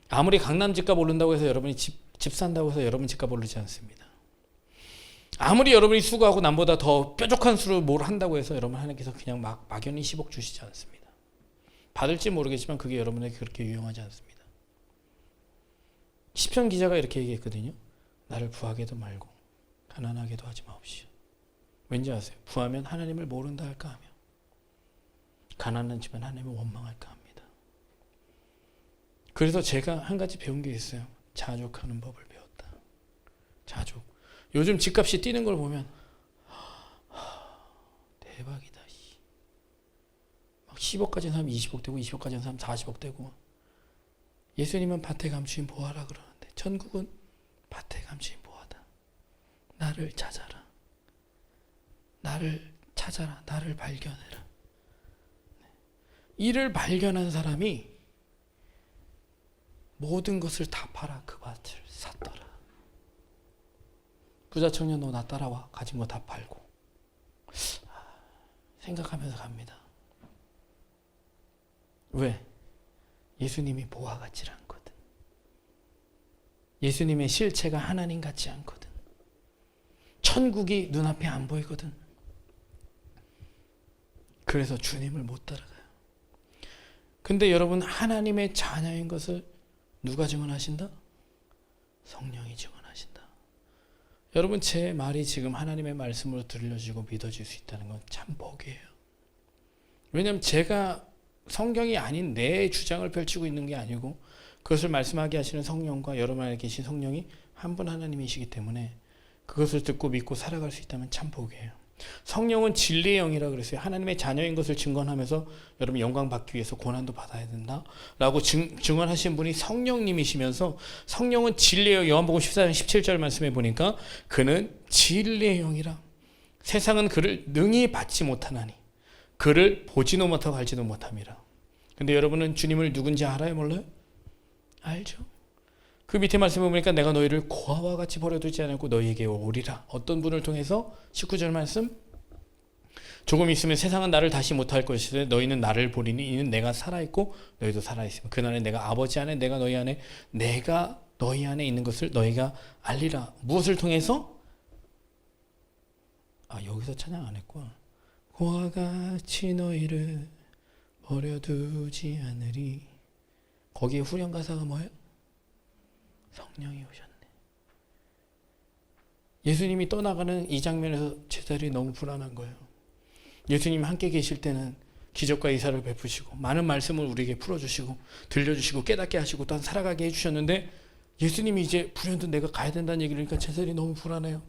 아무리 강남 집값 오른다고 해서 여러분이 집 산다고 해서 여러분 집값 오르지 않습니다. 아무리 여러분이 수고하고 남보다 더 뾰족한 수를 뭘 한다고 해서 여러분 하나님께서 그냥 막연히 10억 주시지 않습니다. 받을지 모르겠지만 그게 여러분에게 그렇게 유용하지 않습니다. 시편 기자가 이렇게 얘기했거든요. 나를 부하게도 말고 가난하게도 하지 마옵시오. 왠지 아세요? 부하면 하나님을 모른다 할까 하며 가난하지만 하나님을 원망할까 합니다. 그래서 제가 한 가지 배운 게 있어요. 자족하는 법을 배웠다. 자족. 요즘 집값이 뛰는 걸 보면 대박이다. 막 10억 가진 사람 20억 되고 20억 가진 사람 40억 되고. 예수님은 밭에 감추인 보화라 그러는데 천국은 밭에 감추인 보화다. 나를 찾아라. 나를 찾아라. 나를 발견해라. 이를 발견한 사람이 모든 것을 다 팔아 그 밭을 샀더라. 부자 청년 너 나 따라와. 가진 거 다 팔고. 생각하면서 갑니다. 왜? 예수님이 보화 같지 않거든. 예수님의 실체가 하나님 같지 않거든. 천국이 눈앞에 안 보이거든. 그래서 주님을 못 따라가요. 근데 여러분 하나님의 자녀인 것을 누가 증언하신다? 성령이 증언하신다. 여러분 제 말이 지금 하나님의 말씀으로 들려지고 믿어질 수 있다는 건 참 복이에요. 왜냐하면 제가 성경이 아닌 내 주장을 펼치고 있는 게 아니고 그것을 말씀하게 하시는 성령과 여러분 안에 계신 성령이 한 분 하나님이시기 때문에 그것을 듣고 믿고 살아갈 수 있다면 참 복이에요. 성령은 진리의 영이라 그랬어요. 하나님의 자녀인 것을 증언하면서 여러분 영광 받기 위해서 고난도 받아야 된다라고 증언하신 분이 성령님이시면서 성령은 진리의 영, 요한복음 14장 17절 말씀에 보니까 그는 진리의 영이라. 세상은 그를 능히 받지 못하나니 그를 보지도 못하고 알지도 못함이라. 근데 여러분은 주님을 누군지 알아요, 몰라요? 알죠. 그 밑에 말씀을 보니까 내가 너희를 고아와 같이 버려두지 않고 너희에게 오리라. 어떤 분을 통해서? 19절 말씀, 조금 있으면 세상은 나를 다시 못할 것이되 너희는 나를 보리니 이는 내가 살아있고 너희도 살아있으며 그날에 내가 아버지 안에 내가 너희 안에 내가 너희 안에 있는 것을 너희가 알리라. 무엇을 통해서? 여기서 찬양 안 했구나. 고아와 같이 너희를 버려두지 않으리. 거기에 후렴 가사가 뭐예요? 성령이 오셨네. 예수님이 떠나가는 이 장면에서 제자들이 너무 불안한 거예요. 예수님이 함께 계실 때는 기적과 이사를 베푸시고 많은 말씀을 우리에게 풀어주시고 들려주시고 깨닫게 하시고 또한 살아가게 해주셨는데 예수님이 이제 불현듯 내가 가야 된다는 얘기를 하니까 제자들이 너무 불안해요.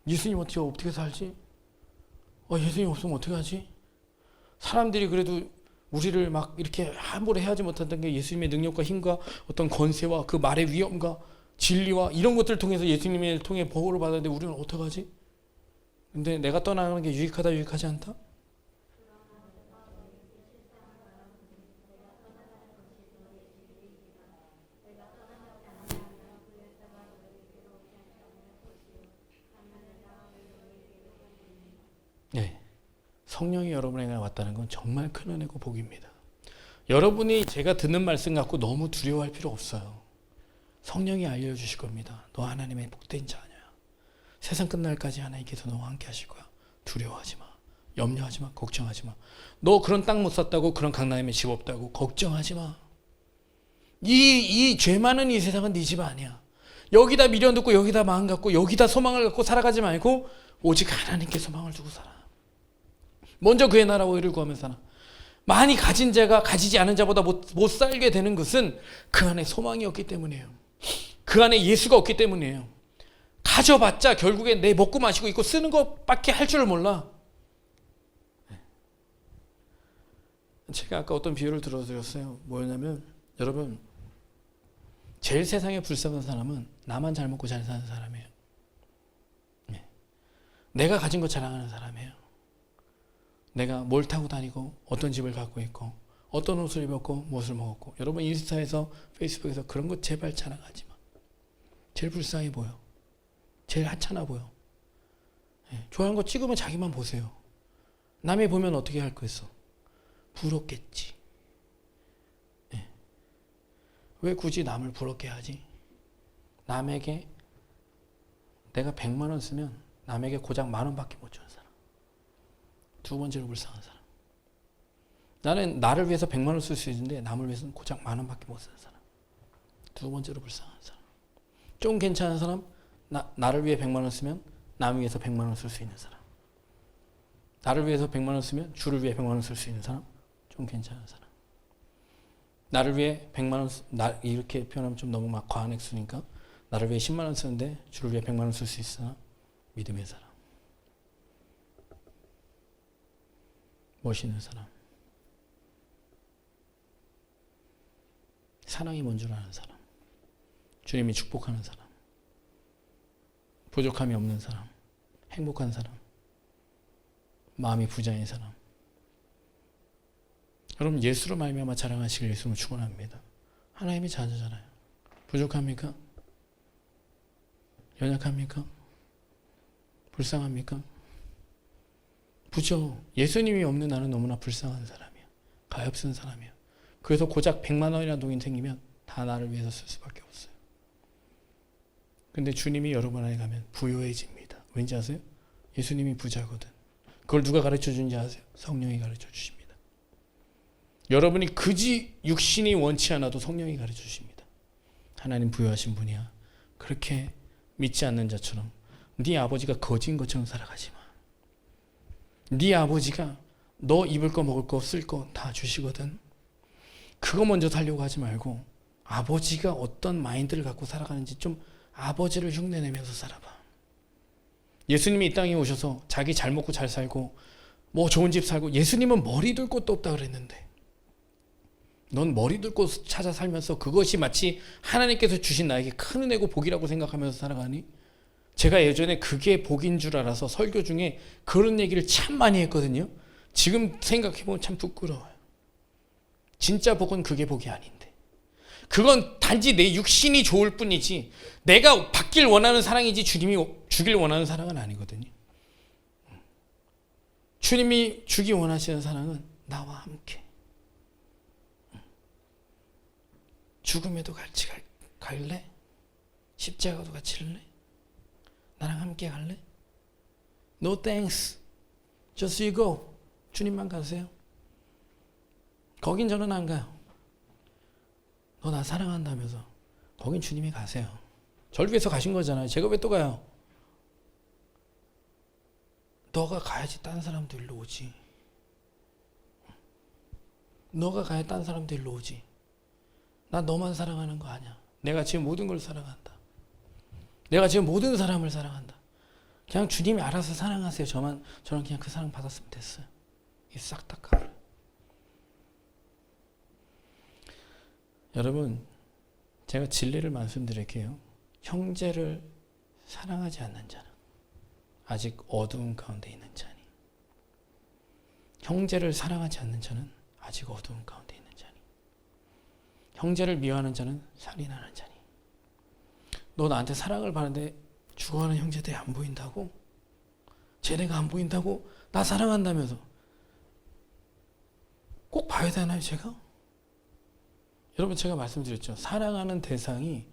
예수님 어떻게 살지? 예수님 없으면 어떻게 하지? 사람들이 그래도 우리를 막 이렇게 함부로 해하지 못한다는 게 예수님의 능력과 힘과 어떤 권세와 그 말의 위엄과 진리와 이런 것들을 통해서 예수님을 통해 보호를 받았는데 우리는 어떡하지? 근데 내가 떠나가는 게 유익하다 유익하지 않다? 네. 성령이 여러분에게 왔다는 건 정말 큰 은혜고 복입니다. 여러분이 제가 듣는 말씀 갖고 너무 두려워할 필요 없어요. 성령이 알려주실 겁니다. 너 하나님의 복된 자녀야. 세상 끝날까지 하나님께서 너와 함께 하실 거야. 두려워하지 마. 염려하지 마. 걱정하지 마. 너 그런 땅 못 샀다고 그런 강남에 집 없다고 걱정하지 마. 이 죄 많은 이 세상은 네 집 아니야. 여기다 미련 듣고 여기다 마음 갖고 여기다 소망을 갖고 살아가지 말고 오직 하나님께 소망을 두고 살아. 먼저 그의 나라와 의를 구하며 살아. 많이 가진 자가 가지지 않은 자보다 못 살게 되는 것은 그 안에 소망이 없기 때문이에요. 그 안에 예수가 없기 때문이에요. 가져봤자 결국에 내 먹고 마시고 있고 쓰는 것밖에 할 줄을 몰라. 제가 아까 어떤 비유를 들어드렸어요. 뭐였냐면 여러분 제일 세상에 불쌍한 사람은 나만 잘 먹고 잘 사는 사람이에요. 내가 가진 거 자랑하는 사람이에요. 내가 뭘 타고 다니고 어떤 집을 갖고 있고 어떤 옷을 입었고 무엇을 먹었고. 여러분 인스타에서 페이스북에서 그런 거 제발 자랑하지 마. 제일 불쌍해 보여. 제일 하찮아 보여. 좋아하는 거 찍으면 자기만 보세요. 남이 보면 어떻게 할 거였어? 부럽겠지. 왜 굳이 남을 부럽게 하지? 남에게 내가 100만 원 쓰면 남에게 고작 10,000원밖에 못 주는 사람. 두 번째로 불쌍한 사람. 나는 나를 위해서 100만 원 쓸 수 있는데 남을 위해서는 고작 10,000원밖에 못 쓰는 사람. 두 번째로 불쌍한 사람. 좀 괜찮은 사람, 나를 위해 100만 원 쓰면 남 위해서 100만 원 쓸 수 있는 사람. 나를 위해서 100만 원 쓰면 주를 위해 100만 원 쓸 수 있는 사람. 좀 괜찮은 사람. 나를 위해 100만 원, 이렇게 표현하면 좀 너무 막 과한 액수니까 나를 위해 10만 원 쓰는데 주를 위해 100만 원 쓸 수 있으나 믿음의 사람. 멋있는 사람. 사랑이 뭔 줄 아는 사람. 주님이 축복하는 사람. 부족함이 없는 사람. 행복한 사람. 마음이 부자인 사람. 여러분 예수로 말미암아 자랑하시길 예수님을 축원합니다. 하나님의 자녀잖아요. 부족합니까? 연약합니까? 불쌍합니까? 부죠. 예수님이 없는 나는 너무나 불쌍한 사람이야. 가엾은 사람이야. 그래서 고작 100만 원이라는 돈이 생기면 다 나를 위해서 쓸 수밖에 없어요. 근데 주님이 여러분 안에 가면 부유해집니다. 왠지 아세요? 예수님이 부자거든. 그걸 누가 가르쳐 주는지 아세요? 성령이 가르쳐 주십니다. 여러분이 그지 육신이 원치 않아도 성령이 가르쳐 주십니다. 하나님 부유하신 분이야. 그렇게 믿지 않는 자처럼 네 아버지가 거지인 것처럼 살아가지 마. 네 아버지가 너 입을 거 먹을 거 쓸 거 다 주시거든. 그거 먼저 살려고 하지 말고 아버지가 어떤 마인드를 갖고 살아가는지 좀 아버지를 흉내내면서 살아봐. 예수님이 이 땅에 오셔서 자기 잘 먹고 잘 살고 뭐 좋은 집 살고, 예수님은 머리 둘 곳도 없다 그랬는데 넌 머리 둘 곳 찾아 살면서 그것이 마치 하나님께서 주신 나에게 큰 은혜고 복이라고 생각하면서 살아가니? 제가 예전에 그게 복인 줄 알아서 설교 중에 그런 얘기를 참 많이 했거든요. 지금 생각해보면 참 부끄러워요. 진짜 복은 그게 복이 아닌데, 그건 단지 내 육신이 좋을 뿐이지 내가 받길 원하는 사랑이지 주님이 주길 원하는 사랑은 아니거든요. 주님이 주기 원하시는 사랑은 나와 함께 죽음에도 같이 갈래? 십자가도 같이 갈래? 나랑 함께 갈래? No thanks. Just you go. 주님만 가세요. 거긴 저는 안 가요. 너 나 사랑한다면서 거긴 주님이 가세요. 저를 위해서 가신 거잖아요. 제가 왜 또 가요? 너가 가야지 딴 사람도 일로 오지. 너가 가야 딴 사람도 일로 오지. 나 너만 사랑하는 거 아니야. 내가 지금 모든 걸 사랑한다. 내가 지금 모든 사람을 사랑한다. 그냥 주님이 알아서 사랑하세요. 저는 그냥 그 사랑 받았으면 됐어요. 이 싹 다 가버려요. 여러분, 제가 진리를 말씀드릴게요. 형제를 사랑하지 않는 자는 아직 어두운 가운데 있는 자니, 형제를 사랑하지 않는 자는 아직 어두운 가운데 있는 자니, 형제를 미워하는 자는 살인하는 자니. 너 나한테 사랑을 받는데 죽어가는 형제들이 안 보인다고? 쟤네가 안 보인다고? 나 사랑한다면서 꼭 봐야 되나요, 제가? 여러분, 제가 말씀드렸죠. 사랑하는 대상이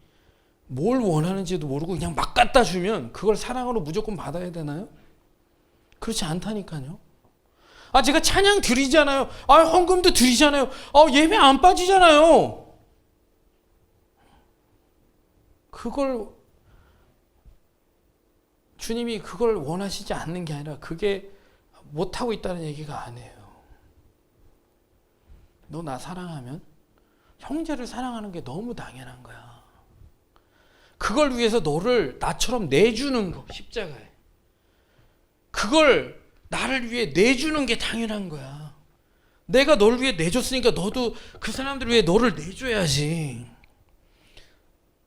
뭘 원하는지도 모르고 그냥 막 갖다 주면 그걸 사랑으로 무조건 받아야 되나요? 그렇지 않다니까요. 제가 찬양 드리잖아요. 헌금도 드리잖아요. 예배 안 빠지잖아요. 그걸 주님이 그걸 원하시지 않는 게 아니라 그게 못하고 있다는 얘기가 아니에요. 너 나 사랑하면 형제를 사랑하는 게 너무 당연한 거야. 그걸 위해서 너를 나처럼 내주는 거, 십자가에. 그걸 나를 위해 내주는 게 당연한 거야. 내가 너를 위해 내줬으니까 너도 그 사람들 위해 너를 내줘야지.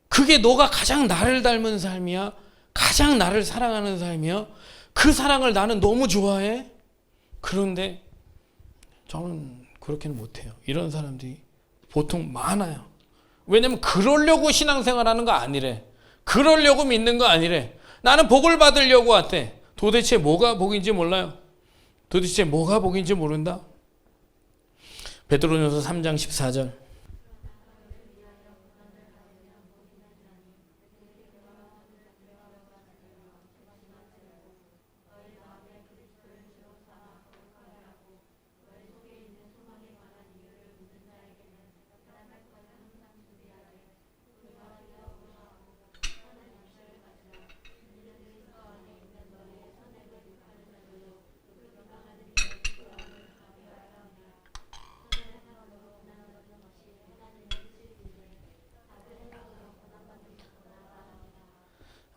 그게 너가 가장 나를 닮은 삶이야. 가장 나를 사랑하는 삶이야. 그 사랑을 나는 너무 좋아해. 그런데 저는 그렇게는 못해요. 이런 사람들이 보통 많아요. 왜냐면 그러려고 신앙생활하는 거 아니래. 그러려고 믿는 거 아니래. 나는 복을 받으려고 왔대. 도대체 뭐가 복인지 몰라요. 도대체 뭐가 복인지 모른다. 베드로전서 3장 14절.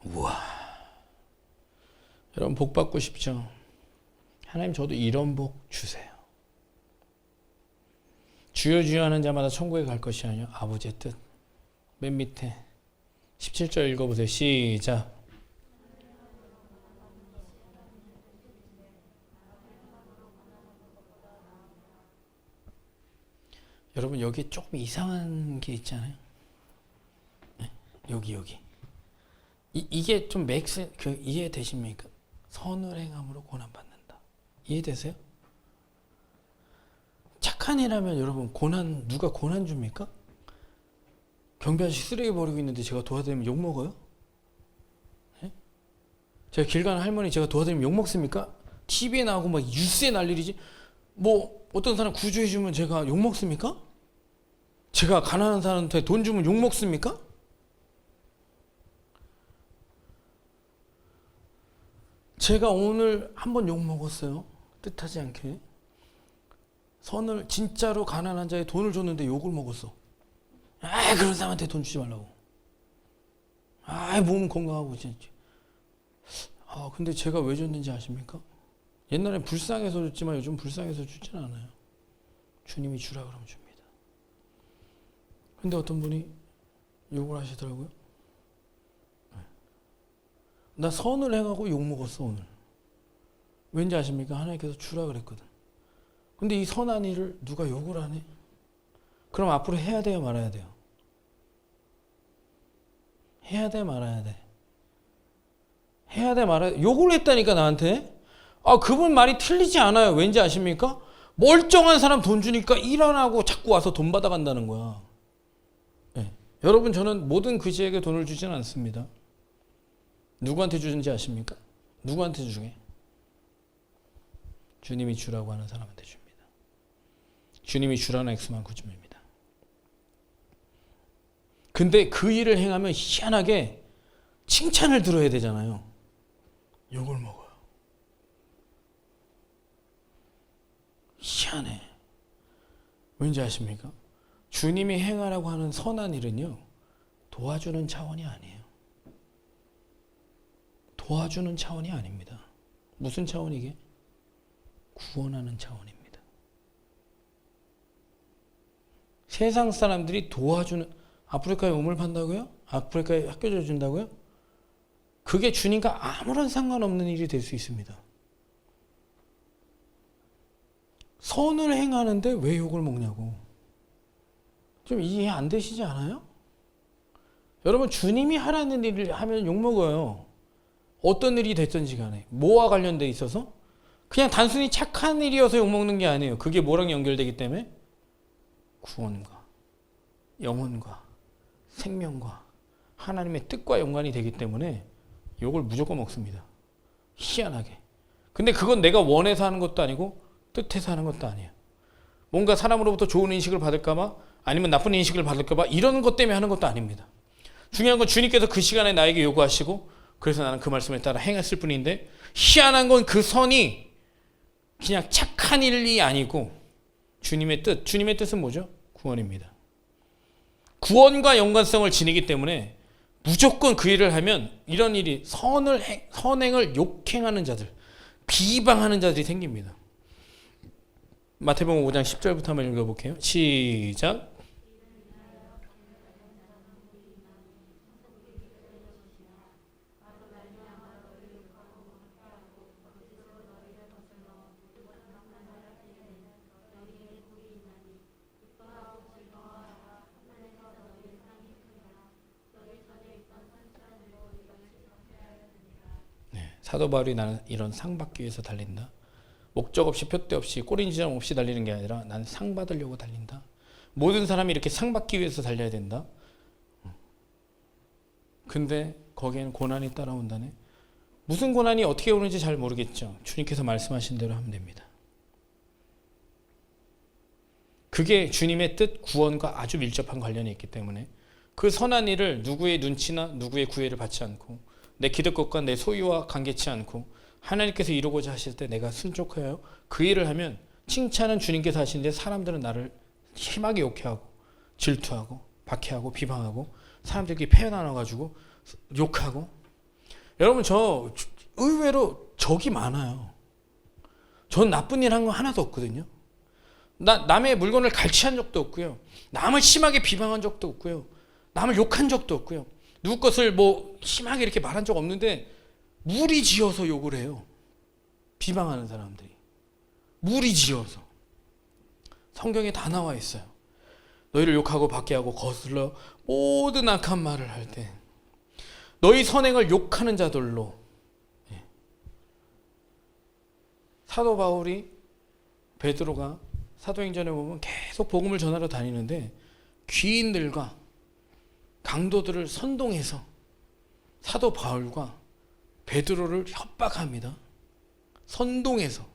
우와, 여러분 복 받고 싶죠? 하나님 저도 이런 복 주세요. 주여 주여 하는 자마다 천국에 갈 것이 아니요 아버지의 뜻. 맨 밑에 17절 읽어보세요. 시작. 여러분 여기 조금 이상한 게 있잖아요. 네? 여기 이게 좀 맥스 이해되십니까? 선을 행함으로 고난 받는다. 이해되세요? 착한 일하면 여러분 누가 고난 줍니까? 경비 아저씨 쓰레기 버리고 있는데 제가 도와드리면 욕 먹어요? 네? 제가 길 가는 할머니 제가 도와드리면 욕 먹습니까? TV에 나오고 막 뉴스에 난리지. 뭐 어떤 사람 구조해 주면 제가 욕 먹습니까? 제가 가난한 사람한테 돈 주면 욕 먹습니까? 제가 오늘 한번 욕 먹었어요. 뜻하지 않게. 선을 진짜로 가난한 자에 돈을 줬는데 욕을 먹었어. 그런 사람한테 돈 주지 말라고. 몸 건강하고 진짜. 근데 제가 왜 줬는지 아십니까? 옛날엔 불쌍해서 줬지만 요즘 불쌍해서 주진 않아요. 주님이 주라 그러면 줍니다. 근데 어떤 분이 욕을 하시더라고요. 나 선을 행하고 욕 먹었어 오늘. 왠지 아십니까? 하나님께서 주라 그랬거든. 근데 이 선한 일을 누가 욕을 하네? 그럼 앞으로 해야 돼요, 말아야 돼요? 해야 돼, 말아야 돼? 해야 돼, 말아야 돼? 욕을 했다니까 나한테? 그분 말이 틀리지 않아요. 왠지 아십니까? 멀쩡한 사람 돈 주니까 일 안 하고 자꾸 와서 돈 받아간다는 거야. 네. 여러분, 저는 모든 그지에게 돈을 주지는 않습니다. 누구한테 주는지 아십니까? 누구한테 주게? 주님이 주라고 하는 사람한테 줍니다. 주님이 주라는 액수만큼 줍니다. 근데 그 일을 행하면 희한하게 칭찬을 들어야 되잖아요. 욕을 먹어요. 희한해. 왠지 아십니까? 주님이 행하라고 하는 선한 일은요, 도와주는 차원이 아니에요. 도와주는 차원이 아닙니다. 무슨 차원이게? 구원하는 차원입니다. 세상 사람들이 도와주는, 아프리카에 우물 판다고요? 아프리카에 학교 줘준다고요? 그게 주님과 아무런 상관없는 일이 될 수 있습니다. 선을 행하는데 왜 욕을 먹냐고. 좀 이해 안 되시지 않아요? 여러분, 주님이 하라는 일을 하면 욕 먹어요. 어떤 일이 됐든지 간에. 뭐와 관련돼 있어서? 그냥 단순히 착한 일이어서 욕 먹는 게 아니에요. 그게 뭐랑 연결되기 때문에? 구원과 영혼과 생명과 하나님의 뜻과 연관이 되기 때문에 욕을 무조건 먹습니다. 희한하게. 근데 그건 내가 원해서 하는 것도 아니고 뜻해서 하는 것도 아니에요. 뭔가 사람으로부터 좋은 인식을 받을까봐 아니면 나쁜 인식을 받을까봐 이런 것 때문에 하는 것도 아닙니다. 중요한 건 주님께서 그 시간에 나에게 요구하시고 그래서 나는 그 말씀에 따라 행했을 뿐인데, 희한한 건 그 선이 그냥 착한 일이 아니고 주님의 뜻. 주님의 뜻은 뭐죠? 구원입니다. 구원과 연관성을 지니기 때문에 무조건 그 일을 하면 이런 일이 선행을 욕행하는 자들, 비방하는 자들이 생깁니다. 마태복음 5장 10절부터 한번 읽어볼게요. 시작. 사도 바울이 나는 이런 상 받기 위해서 달린다. 목적 없이 표대 없이 꼬리 지점 없이 달리는 게 아니라 나는 상 받으려고 달린다. 모든 사람이 이렇게 상 받기 위해서 달려야 된다. 근데 거기에는 고난이 따라온다네. 무슨 고난이 어떻게 오는지 잘 모르겠죠. 주님께서 말씀하신 대로 하면 됩니다. 그게 주님의 뜻, 구원과 아주 밀접한 관련이 있기 때문에 그 선한 일을 누구의 눈치나 누구의 구애를 받지 않고 내 기득권과 내 소유와 관계치 않고 하나님께서 이루고자 하실 때 내가 순종하여 그 일을 하면 칭찬은 주님께서 하시는데 사람들은 나를 심하게 욕해하고 질투하고 박해하고 비방하고 사람들끼리 패 나눠가지고 욕하고. 여러분, 저 의외로 적이 많아요. 전 나쁜 일 한 거 하나도 없거든요. 남의 물건을 갈취한 적도 없고요. 남을 심하게 비방한 적도 없고요. 남을 욕한 적도 없고요. 누구 것을 심하게 이렇게 말한 적 없는데 무리지어서 욕을 해요. 비방하는 사람들이 무리지어서. 성경에 다 나와 있어요. 너희를 욕하고 박해하고 거슬러 모든 악한 말을 할 때 너희 선행을 욕하는 자들로. 사도 바울이, 베드로가 사도행전에 보면 계속 복음을 전하러 다니는데 귀인들과 강도들을 선동해서 사도 바울과 베드로를 협박합니다. 선동해서.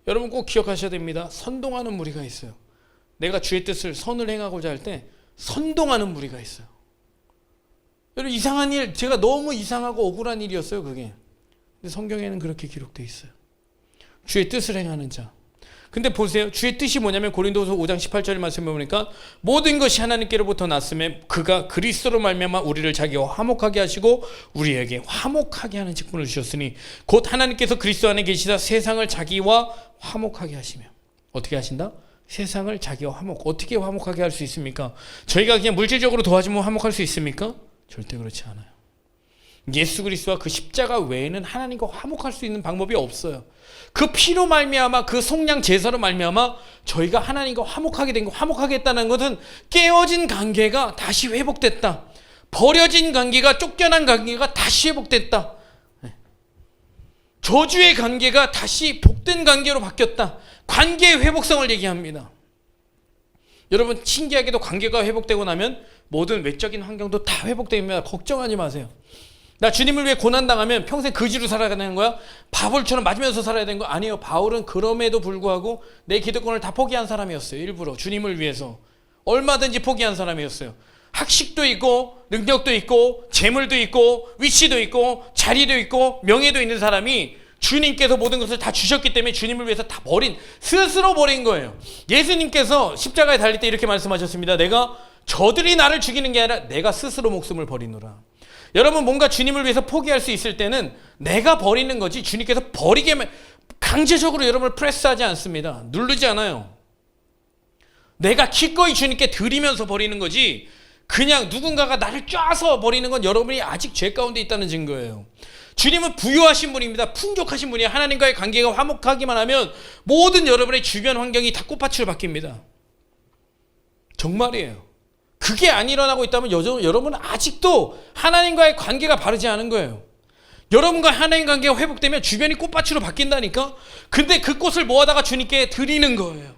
여러분 꼭 기억하셔야 됩니다. 선동하는 무리가 있어요. 내가 주의 뜻을 선을 행하고자 할 때 선동하는 무리가 있어요. 여러분, 이상한 일, 제가 너무 이상하고 억울한 일이었어요, 그게. 근데 성경에는 그렇게 기록되어 있어요. 주의 뜻을 행하는 자. 근데 보세요. 주의 뜻이 뭐냐면 고린도서 5장 18절 말씀에 보니까 모든 것이 하나님께로부터 났음에 그가 그리스도로 말미암아 우리를 자기와 화목하게 하시고 우리에게 화목하게 하는 직분을 주셨으니 곧 하나님께서 그리스도 안에 계시다 세상을 자기와 화목하게 하시며. 어떻게 하신다? 세상을 자기와 어떻게 화목하게 할 수 있습니까? 저희가 그냥 물질적으로 도와주면 화목할 수 있습니까? 절대 그렇지 않아요. 예수 그리스도와 그 십자가 외에는 하나님과 화목할 수 있는 방법이 없어요. 그 피로 말미암아 그 속량 제사로 말미암아 저희가 하나님과 화목하게 된 거, 화목하게 했다는 것은 깨어진 관계가 다시 회복됐다. 버려진 관계가, 쫓겨난 관계가 다시 회복됐다. 저주의 관계가 다시 복된 관계로 바뀌었다. 관계의 회복성을 얘기합니다. 여러분, 신기하게도 관계가 회복되고 나면 모든 외적인 환경도 다 회복됩니다. 걱정하지 마세요. 나 주님을 위해 고난당하면 평생 거지로 살아야 되는 거야? 바울처럼 맞으면서 살아야 되는 거 아니에요. 바울은 그럼에도 불구하고 내 기득권을 다 포기한 사람이었어요. 일부러 주님을 위해서 얼마든지 포기한 사람이었어요. 학식도 있고 능력도 있고 재물도 있고 위치도 있고 자리도 있고 명예도 있는 사람이 주님께서 모든 것을 다 주셨기 때문에 주님을 위해서 다 스스로 버린 거예요. 예수님께서 십자가에 달릴 때 이렇게 말씀하셨습니다. 내가 저들이 나를 죽이는 게 아니라 내가 스스로 목숨을 버리노라. 여러분, 뭔가 주님을 위해서 포기할 수 있을 때는 내가 버리는 거지 주님께서 버리게 강제적으로 여러분을 프레스하지 않습니다. 누르지 않아요. 내가 기꺼이 주님께 드리면서 버리는 거지 그냥 누군가가 나를 쫙서 버리는 건 여러분이 아직 죄 가운데 있다는 증거예요. 주님은 부유하신 분입니다. 풍족하신 분이에요. 하나님과의 관계가 화목하기만 하면 모든 여러분의 주변 환경이 다 꽃밭으로 바뀝니다. 정말이에요. 그게 안 일어나고 있다면 여러분은 아직도 하나님과의 관계가 바르지 않은 거예요. 여러분과 하나님 관계가 회복되면 주변이 꽃밭으로 바뀐다니까. 근데 그 꽃을 모아다가 주님께 드리는 거예요.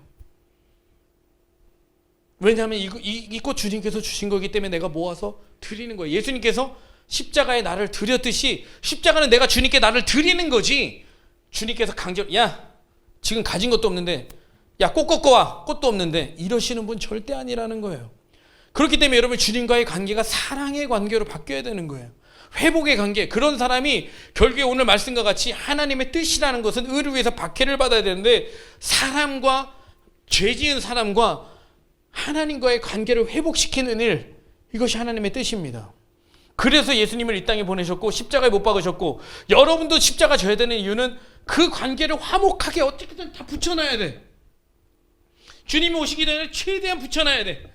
왜냐하면 이 꽃 주님께서 주신 거기 때문에 내가 모아서 드리는 거예요. 예수님께서 십자가에 나를 드렸듯이 십자가는 내가 주님께 나를 드리는 거지. 주님께서 야 지금 가진 것도 없는데 야 꽃 꺾어 와. 꽃도 없는데 이러시는 분 절대 아니라는 거예요. 그렇기 때문에 여러분 주님과의 관계가 사랑의 관계로 바뀌어야 되는 거예요. 회복의 관계. 그런 사람이 결국에 오늘 말씀과 같이 하나님의 뜻이라는 것은 의를 위해서 박해를 받아야 되는데 사람과 죄 지은 사람과 하나님과의 관계를 회복시키는 일, 이것이 하나님의 뜻입니다. 그래서 예수님을 이 땅에 보내셨고 십자가에 못 박으셨고 여러분도 십자가 져야 되는 이유는 그 관계를 화목하게 어떻게든 다 붙여놔야 돼. 주님이 오시기 전에 최대한 붙여놔야 돼.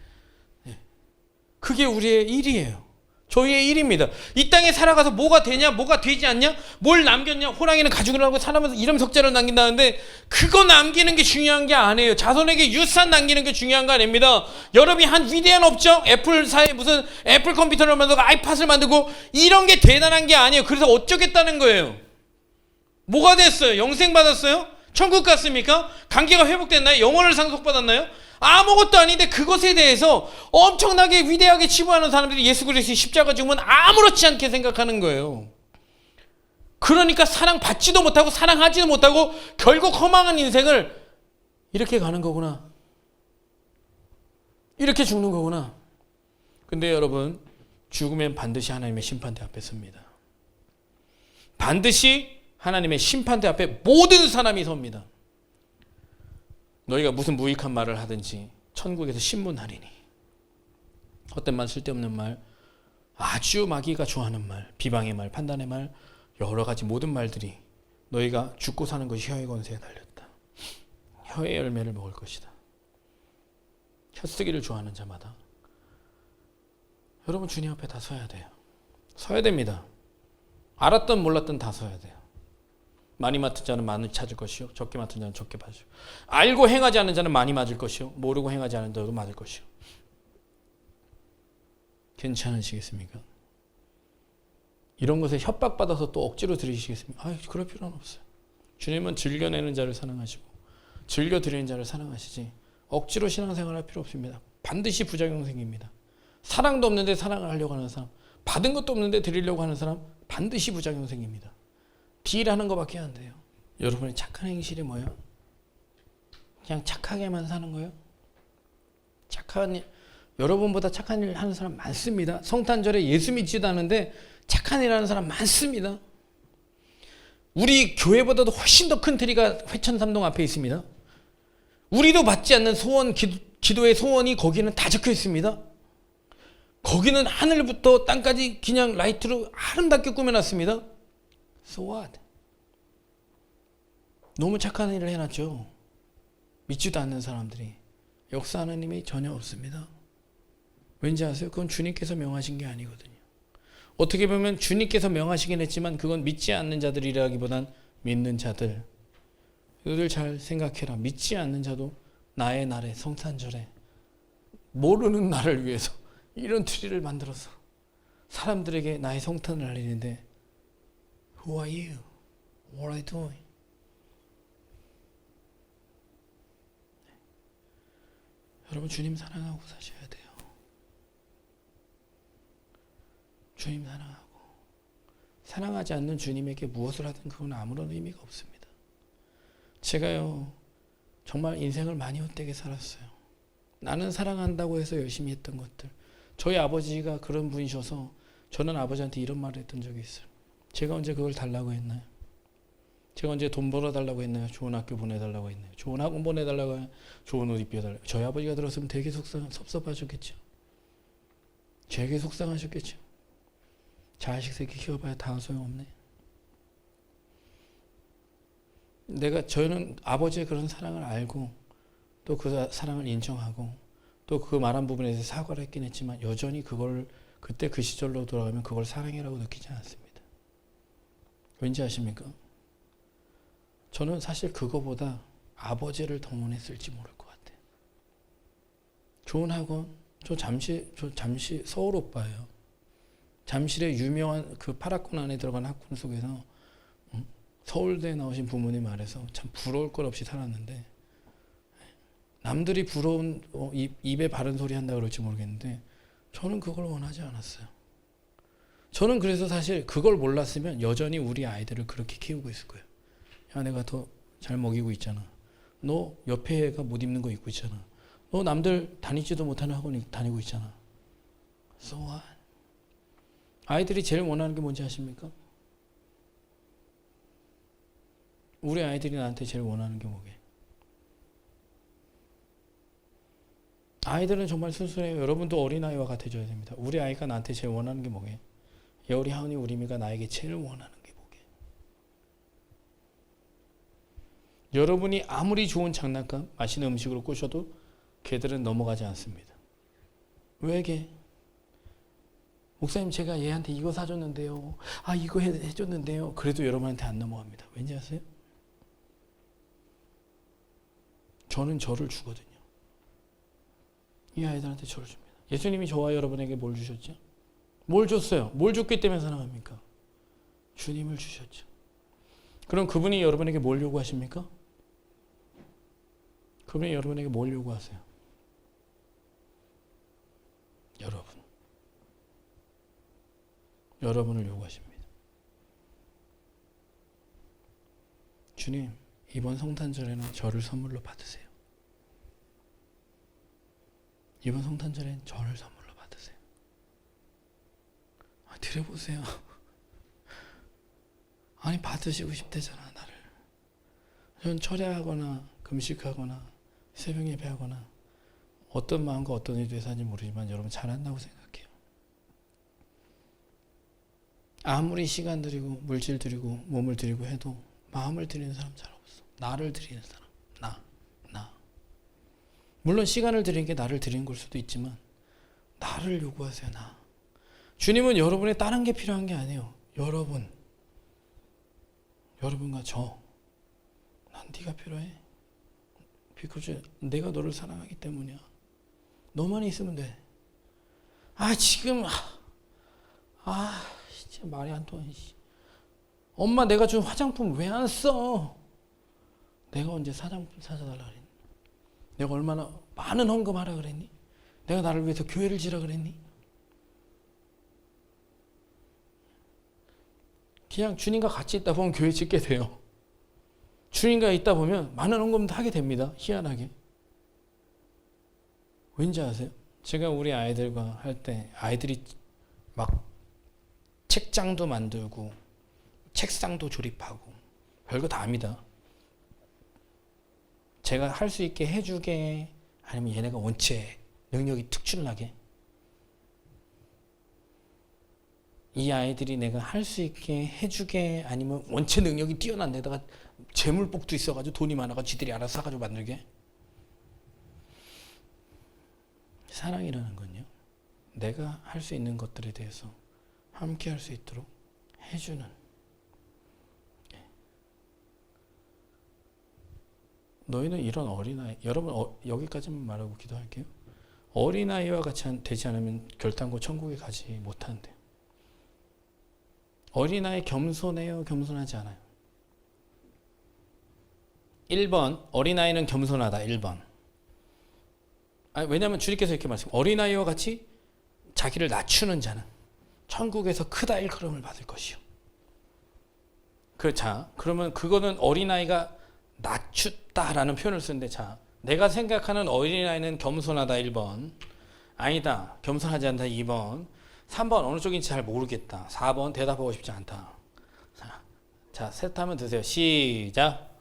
그게 우리의 일이에요. 저희의 일입니다. 이 땅에 살아가서 뭐가 되냐, 뭐가 되지 않냐, 뭘 남겼냐. 호랑이는 가죽을 하고 사람은 이름 석자를 남긴다는데 그거 남기는 게 중요한 게 아니에요. 자손에게 유산 남기는 게 중요한 거 아닙니다. 여러분이 한 위대한 업적, 애플사에 무슨 애플 컴퓨터를 만들고 아이팟을 만들고 이런 게 대단한 게 아니에요. 그래서 어쩌겠다는 거예요. 뭐가 됐어요? 영생 받았어요? 천국 갔습니까? 관계가 회복됐나요? 영혼을 상속받았나요? 아무것도 아닌데 그것에 대해서 엄청나게 위대하게 치부하는 사람들이 예수 그리스도의 십자가 죽으면 아무렇지 않게 생각하는 거예요. 그러니까 사랑받지도 못하고 사랑하지도 못하고 결국 허망한 인생을 이렇게 가는 거구나. 이렇게 죽는 거구나. 근데 여러분, 죽으면 반드시 하나님의 심판대 앞에 섭니다. 반드시 하나님의 심판대 앞에 모든 사람이 섭니다. 너희가 무슨 무익한 말을 하든지 천국에서 신문하리니. 헛된 말, 쓸데없는 말, 아주 마귀가 좋아하는 말, 비방의 말, 판단의 말, 여러 가지 모든 말들이 너희가 죽고 사는 것이 혀의 권세에 달렸다. 혀의 열매를 먹을 것이다. 혀쓰기를 좋아하는 자마다. 여러분 주님 앞에 다 서야 돼요. 서야 됩니다. 알았든 몰랐든 다 서야 돼요. 많이 맡은 자는 많이 찾을 것이요 적게 맡은 자는 적게 받으시오. 알고 행하지 않는 자는 많이 맞을 것이요 모르고 행하지 않는 자도 맞을 것이요. 괜찮으시겠습니까? 이런 것에 협박받아서 또 억지로 드리시겠습니까? 그럴 필요는 없어요. 주님은 즐겨내는 자를 사랑하시고 즐겨드리는 자를 사랑하시지 억지로 신앙생활할 필요 없습니다. 반드시 부작용 생깁니다. 사랑도 없는데 사랑을 하려고 하는 사람, 받은 것도 없는데 드리려고 하는 사람 반드시 부작용 생깁니다. 딜하는 것밖에 안 돼요. 여러분의 착한 행실이 뭐예요? 그냥 착하게만 사는 거예요? 여러분보다 착한 일 하는 사람 많습니다. 성탄절에 예수 믿지도 않은데 착한 일 하는 사람 많습니다. 우리 교회보다도 훨씬 더 큰 트리가 회천삼동 앞에 있습니다. 우리도 받지 않는 소원, 기도의 소원이 거기는 다 적혀 있습니다. 거기는 하늘부터 땅까지 그냥 라이트로 아름답게 꾸며놨습니다. So what? 너무 착한 일을 해놨죠. 믿지도 않는 사람들이. 역사 하나님이 전혀 없습니다. 왠지 아세요? 그건 주님께서 명하신 게 아니거든요. 어떻게 보면 주님께서 명하시긴 했지만 그건 믿지 않는 자들이라기보단 믿는 자들. 이들 잘 생각해라. 믿지 않는 자도 나의 날에 성탄절에 모르는 나를 위해서 이런 트리를 만들어서 사람들에게 나의 성탄을 알리는데 Who are you? What are you doing? 여러분 주님 사랑하고 사셔야 돼요. 주님 사랑하고 사랑하지 않는 주님에게 무엇을 하든 그건 아무런 의미가 없습니다. 제가요 정말 인생을 많이 헛되게 살았어요. 나는 사랑한다고 해서 열심히 했던 것들. 저희 아버지가 그런 분이셔서 저는 아버지한테 이런 말을 했던 적이 있어요. 제가 언제 그걸 달라고 했나요? 제가 언제 돈 벌어달라고 했나요? 좋은 학교 보내달라고 했나요? 좋은 학원 보내달라고 했나요? 좋은 옷 입혀달라고. 저희 아버지가 들었으면 되게 섭섭하셨겠죠. 되게 속상하셨겠죠. 자식 새끼 키워봐야 다 소용없네. 저는 아버지의 그런 사랑을 알고 또 그 사랑을 인정하고 또 그 말한 부분에 대해서 사과를 했긴 했지만 여전히 그걸 그때 그 시절로 돌아가면 그걸 사랑이라고 느끼지 않습니다. 왠지 아십니까? 저는 사실 그거보다 아버지를 더 원했을지 모를 것 같아요. 좋은 학원, 저 잠시 서울 오빠예요. 잠실의 유명한 그 파라콘 안에 들어간 학군 속에서 서울대에 나오신 부모님 아래서 참 부러울 것 없이 살았는데 남들이 부러운 입에 바른 소리 한다고 그럴지 모르겠는데 저는 그걸 원하지 않았어요. 저는 그래서 사실 그걸 몰랐으면 여전히 우리 아이들을 그렇게 키우고 있을 거예요. 야, 내가 더 잘 먹이고 있잖아. 너 옆에 애가 못 입는 거 입고 있잖아. 너 남들 다니지도 못하는 학원 다니고 있잖아. So what? 아이들이 제일 원하는 게 뭔지 아십니까? 우리 아이들이 나한테 제일 원하는 게 뭐게? 아이들은 정말 순수해요. 여러분도 어린아이와 같아져야 됩니다. 우리 아이가 나한테 제일 원하는 게 뭐게? 우리 하은이 우리 미가 나에게 제일 원하는 게 뭐게? 여러분이 아무리 좋은 장난감, 맛있는 음식으로 꼬셔도 걔들은 넘어가지 않습니다. 왜게? 목사님 제가 얘한테 이거 사줬는데요. 아 이거 해줬는데요. 그래도 여러분한테 안 넘어갑니다. 왠지 아세요? 저는 저를 주거든요. 이 아이들한테 저를 줍니다. 예수님이 저와 여러분에게 뭘 주셨죠? 뭘 줬어요? 뭘 줬기 때문에 사랑합니까? 주님을 주셨죠. 그럼 그분이 여러분에게 뭘 요구하십니까? 그분이 여러분에게 뭘 요구하세요? 여러분을 요구하십니다. 주님, 이번 성탄절에는 저를 선물로 받으세요. 이번 성탄절엔 저를 선물로 받으세요. 드려보세요. 아니 받으시고 싶대잖아 나를. 전 철야하거나 금식하거나 새벽 예배하거나 어떤 마음과 어떤 의도에서 하는지 모르지만 여러분 잘한다고 생각해요. 아무리 시간 들이고 물질 들이고 몸을 들이고 해도 마음을 드리는 사람 잘 없어. 나를 드리는 사람. 나. 물론 시간을 드리는 게 나를 드리는 걸 수도 있지만 나를 요구하세요. 나. 주님은 여러분의 다른 게 필요한 게 아니에요. 여러분과 저. 난 네가 필요해. because 내가 너를 사랑하기 때문이야. 너만 있으면 돼. 지금 진짜 말이 안 통해. 엄마 내가 준 화장품 왜 안 써? 내가 언제 화장품 사줘달라 그랬니? 내가 얼마나 많은 헌금하라 그랬니? 내가 나를 위해서 교회를 지라 그랬니? 그냥 주님과 같이 있다 보면 교회 짓게 돼요. 주님과 있다 보면 많은 헌금도 하게 됩니다. 희한하게. 왠지 아세요? 제가 우리 아이들과 할 때 아이들이 막 책장도 만들고 책상도 조립하고 별거 다 합니다. 제가 할 수 있게 해주게, 아니면 얘네가 원체 능력이 특출나게, 이 아이들이 내가 할 수 있게 해주게, 아니면 원체 능력이 뛰어난 데다가 재물복도 있어가지고 돈이 많아가지고 지들이 알아서 사가지고 만들게. 사랑이라는 건요, 내가 할 수 있는 것들에 대해서 함께 할 수 있도록 해주는. 너희는 이런 어린아이, 여러분 여기까지만 말하고 기도할게요. 어린아이와 같이 되지 않으면 결단코 천국에 가지 못한대요. 어린아이 겸손해요, 겸손하지 않아요? 1번 어린아이는 겸손하다. 1번. 왜냐하면 주님께서 이렇게 말씀, 어린아이와 같이 자기를 낮추는 자는 천국에서 크다 일컬음을 받을 것이요. 자, 그러면 그거는 어린아이가 낮추다라는 표현을 쓰는데, 자, 내가 생각하는 어린아이는 겸손하다. 1번. 아니다, 겸손하지 않다. 2번. 3번 어느 쪽인지 잘 모르겠다. 4번 대답하고 싶지 않다. 자, 셋 하면 드세요. 시작.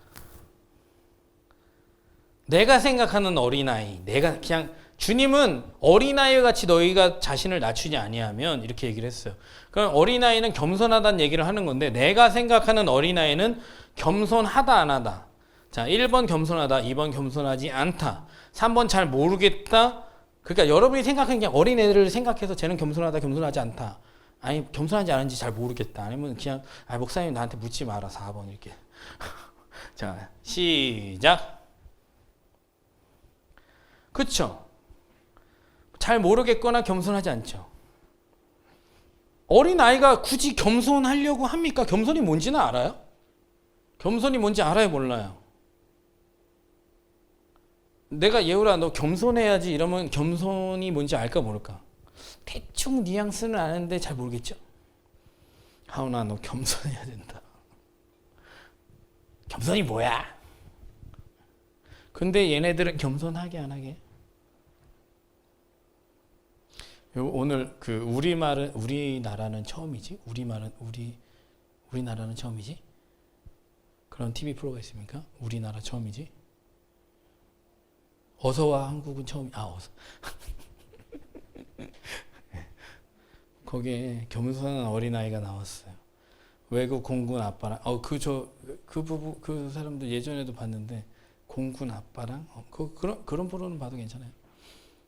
내가 생각하는 어린아이, 내가 그냥, 주님은 어린아이와 같이 너희가 자신을 낮추지 아니하면, 이렇게 얘기를 했어요. 그럼 어린아이는 겸손하다는 얘기를 하는 건데, 내가 생각하는 어린아이는 겸손하다 안 하다. 자, 1번 겸손하다, 2번 겸손하지 않다, 3번 잘 모르겠다. 그러니까 여러분이 생각하는 그냥 어린애들을 생각해서 쟤는 겸손하다, 겸손하지 않다, 아니 겸손하지 않은지 잘 모르겠다, 아니면 그냥 목사님 나한테 묻지 마라. 4번 이렇게. 자, 시작. 그쵸? 잘 모르겠거나 겸손하지 않죠. 어린아이가 굳이 겸손하려고 합니까? 겸손이 뭔지는 알아요? 겸손이 뭔지 알아요, 몰라요? 내가 예우라 너 겸손해야지 이러면 겸손이 뭔지 알까 모를까? 대충 뉘앙스는 아는데 잘 모르겠죠? 하은아 너 겸손해야 된다. 겸손이 뭐야? 근데 얘네들은 겸손하게 안 하게? 오늘 그 우리말은, 우리나라는 처음이지? 우리나라는 처음이지? 그런 TV 프로가 있습니까? 우리나라 처음이지? 어서와 한국은 처음. 어서. 거기에 겸손한 어린아이가 나왔어요. 외국 공군 아빠랑, 그 사람들 예전에도 봤는데, 공군 아빠랑, 그런 프로는 봐도 괜찮아요.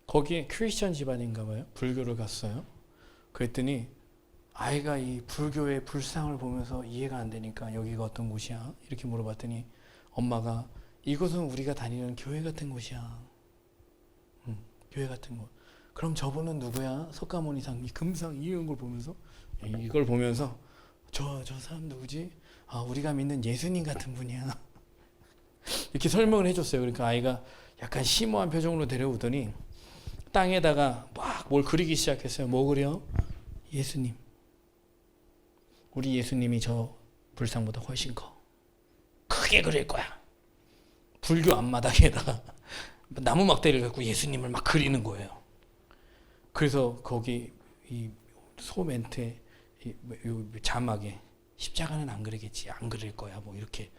거기에 크리스천 집안인가 봐요. 불교를 갔어요. 그랬더니 아이가 이 불교의 불상을 보면서 이해가 안 되니까 여기가 어떤 곳이야? 이렇게 물어봤더니 엄마가 이곳은 우리가 다니는 교회 같은 곳이야. 교회 같은 곳. 그럼 저분은 누구야? 석가모니상, 이 금상 이런 걸 보면서, 이걸 보면서 저 사람 누구지? 우리가 믿는 예수님 같은 분이야. 이렇게 설명을 해줬어요. 그러니까 아이가 약간 심오한 표정으로 데려오더니 땅에다가 막 뭘 그리기 시작했어요. 뭐 그려? 예수님. 우리 예수님이 저 불상보다 훨씬 커. 크게 그릴 거야. 불교 앞마당에다가 나무 막대를 갖고 예수님을 막 그리는 거예요. 그래서 거기 이 소멘트에 자막에 십자가는 안 그리겠지, 안 그릴 거야, 뭐 이렇게.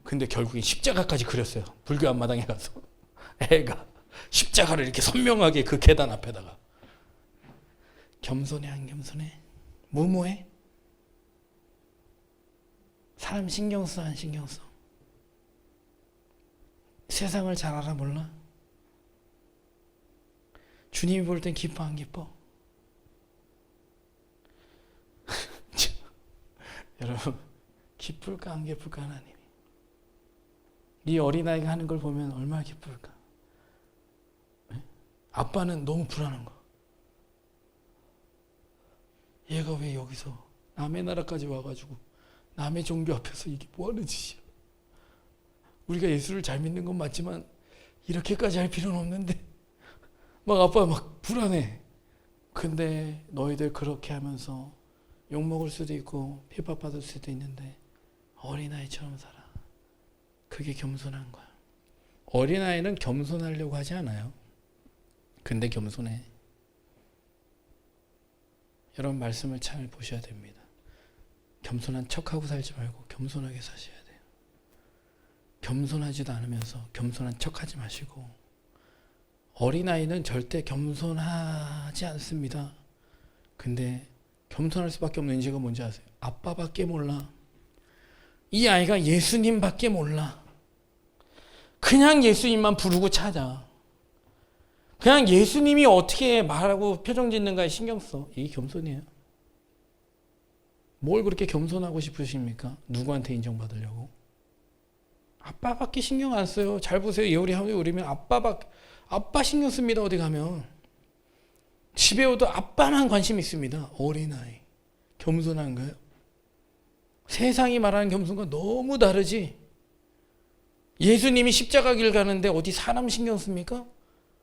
근데 결국엔 십자가까지 그렸어요. 불교 앞마당에 가서 애가 십자가를 이렇게 선명하게 그 계단 앞에다가. 겸손해 안 겸손해? 무모해? 사람 신경 써 안 신경 써? 세상을 잘 알아 몰라? 주님이 볼 땐 기뻐 안 기뻐? 여러분 기쁠까 안 기쁠까? 하나님이 네 어린아이가 하는 걸 보면 얼마나 기쁠까? 네? 아빠는 너무 불안한 거. 얘가 왜 여기서 남의 나라까지 와가지고 남의 종교 앞에서 이게 뭐하는 짓이야? 우리가 예수를 잘 믿는 건 맞지만 이렇게까지 할 필요는 없는데. 막 아빠 막 불안해. 근데 너희들 그렇게 하면서 욕먹을 수도 있고 핍박받을 수도 있는데 어린아이처럼 살아. 그게 겸손한 거야. 어린아이는 겸손하려고 하지 않아요. 근데 겸손해. 여러분 말씀을 잘 보셔야 됩니다. 겸손한 척하고 살지 말고 겸손하게 사셔야 돼요. 겸손하지도 않으면서 겸손한 척하지 마시고, 어린아이는 절대 겸손하지 않습니다. 근데 겸손할 수밖에 없는 이유가 뭔지 아세요? 아빠밖에 몰라. 이 아이가 예수님밖에 몰라. 그냥 예수님만 부르고 찾아. 그냥 예수님이 어떻게 말하고 표정 짓는가에 신경 써. 이게 겸손이에요. 뭘 그렇게 겸손하고 싶으십니까? 누구한테 인정받으려고? 아빠밖에 신경 안 써요. 잘 보세요. 예우리 하면 우리면 아빠 신경 씁니다. 어디 가면 집에 오도 아빠만 관심 있습니다. 어린아이 겸손한가요? 세상이 말하는 겸손과 너무 다르지. 예수님이 십자가 길 가는데 어디 사람 신경 씁니까?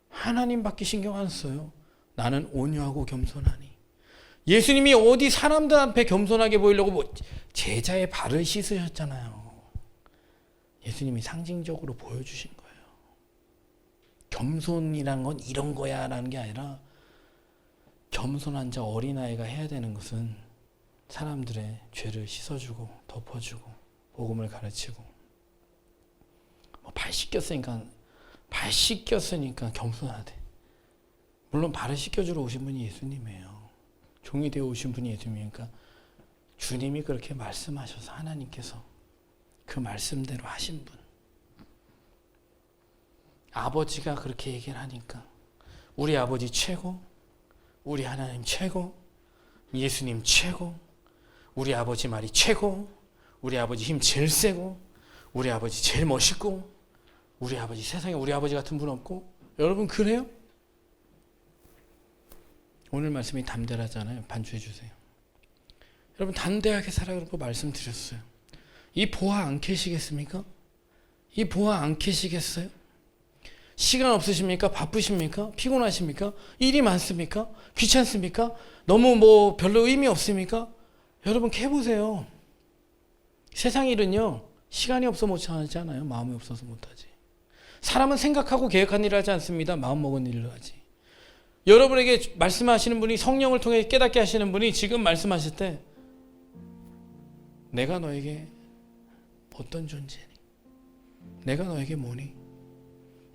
하나님밖에 신경 안 써요. 나는 온유하고 겸손하니. 예수님이 어디 사람들 앞에 겸손하게 보이려고 뭐 제자의 발을 씻으셨잖아요. 예수님이 상징적으로 보여주신 거예요. 겸손이란 건 이런 거야 라는 게 아니라, 겸손한 자 어린아이가 해야 되는 것은 사람들의 죄를 씻어주고 덮어주고 복음을 가르치고, 뭐 발 씻겼으니까 겸손하대. 물론 발을 씻겨주러 오신 분이 예수님이에요. 종이 되어 오신 분이 예수님이니까 주님이 그렇게 말씀하셔서 하나님께서 그 말씀대로 하신 분. 아버지가 그렇게 얘기를 하니까 우리 아버지 최고, 우리 하나님 최고, 예수님 최고, 우리 아버지 말이 최고, 우리 아버지 힘 제일 세고, 우리 아버지 제일 멋있고, 우리 아버지 세상에 우리 아버지 같은 분 없고. 여러분 그래요? 오늘 말씀이 담대하잖아요. 반주해 주세요. 여러분 담대하게 살아가라고 말씀드렸어요. 이 보화 안 캐시겠습니까? 이 보화 안 캐시겠어요? 시간 없으십니까? 바쁘십니까? 피곤하십니까? 일이 많습니까? 귀찮습니까? 너무 뭐 별로 의미 없습니까? 여러분 캐보세요. 세상 일은요, 시간이 없어 못하지 않아요. 마음이 없어서 못하지. 사람은 생각하고 계획한 일을 하지 않습니다. 마음먹은 일을 하지. 여러분에게 말씀하시는 분이, 성령을 통해 깨닫게 하시는 분이 지금 말씀하실 때, 내가 너에게 어떤 존재니? 내가 너에게 뭐니?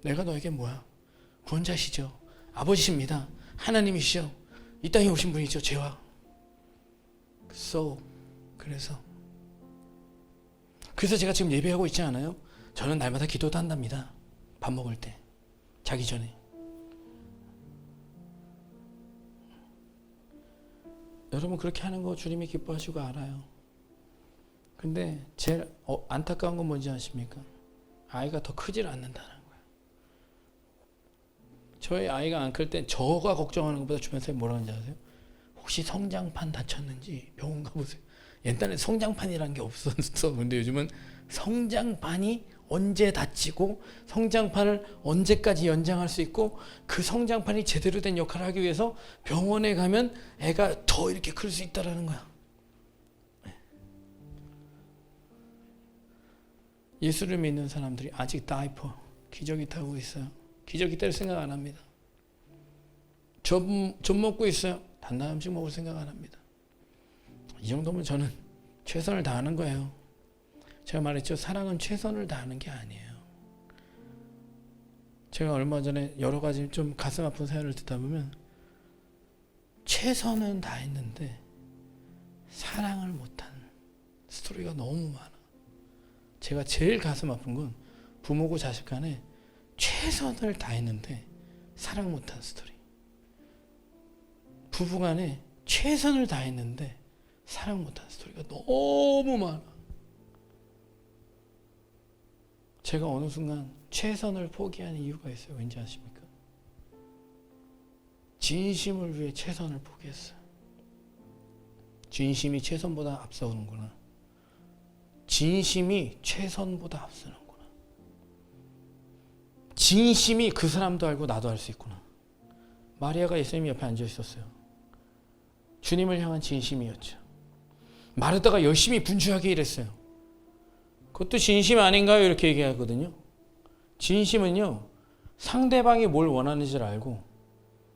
내가 너에게 뭐야? 구원자시죠. 아버지십니다. 하나님이시죠. 이 땅에 오신 분이죠. 죄와. 그래서 제가 지금 예배하고 있지 않아요? 저는 날마다 기도도 한답니다. 밥 먹을 때, 자기 전에. 여러분 그렇게 하는 거 주님이 기뻐하시고 알아요. 근데 제일 안타까운 건 뭔지 아십니까? 아이가 더 크질 않는다는 거예요. 저희 아이가 안 클 때 저가 걱정하는 것보다 주변 사람이 뭐라 하는지 아세요? 혹시 성장판 다쳤는지 병원 가보세요. 옛날에 성장판이란 게 없었어. 근데 요즘은 성장판이 언제 다치고 성장판을 언제까지 연장할 수 있고, 그 성장판이 제대로 된 역할을 하기 위해서 병원에 가면 애가 더 이렇게 클 수 있다라는 거야. 예수를 믿는 사람들이 아직 다이퍼, 기저귀 타고 있어요. 기저귀 뗄 생각 안 합니다. 젖 먹고 있어요. 단단한 음식 먹을 생각 안 합니다. 이 정도면 저는 최선을 다하는 거예요. 제가 말했죠. 사랑은 최선을 다하는 게 아니에요. 제가 얼마 전에 여러 가지 좀 가슴 아픈 사연을 듣다 보면, 최선은 다했는데 사랑을 못한 스토리가 너무 많아. 제가 제일 가슴 아픈 건 부모고 자식 간에 최선을 다했는데 사랑 못한 스토리. 부부 간에 최선을 다했는데 사랑 못한 스토리가 너무 많아. 제가 어느 순간 최선을 포기한 이유가 있어요. 왠지 아십니까? 진심을 위해 최선을 포기했어요. 진심이 최선보다 앞서오는구나. 진심이 최선보다 앞서는구나. 진심이 그 사람도 알고 나도 알 수 있구나. 마리아가 예수님 옆에 앉아 있었어요. 주님을 향한 진심이었죠. 마르다가 열심히 분주하게 일했어요. 그것도 진심 아닌가요? 이렇게 얘기하거든요. 진심은요, 상대방이 뭘 원하는지를 알고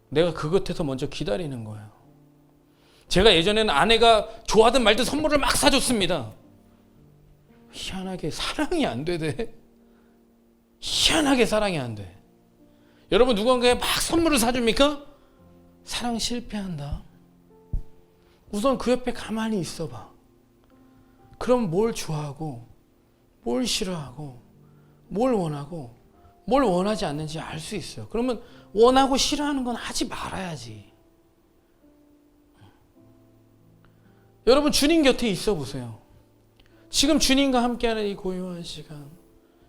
내가 그 곁에서 먼저 기다리는 거예요. 제가 예전에는 아내가 좋아하든 말든 선물을 막 사줬습니다. 희한하게 사랑이 안 되대. 희한하게 사랑이 안 돼. 여러분 누군가에 막 선물을 사줍니까? 사랑 실패한다. 우선 그 옆에 가만히 있어봐. 그럼 뭘 좋아하고 뭘 싫어하고 뭘 원하고 뭘 원하지 않는지 알 수 있어요. 그러면 원하고 싫어하는 건 하지 말아야지. 여러분 주님 곁에 있어 보세요. 지금 주님과 함께하는 이 고요한 시간,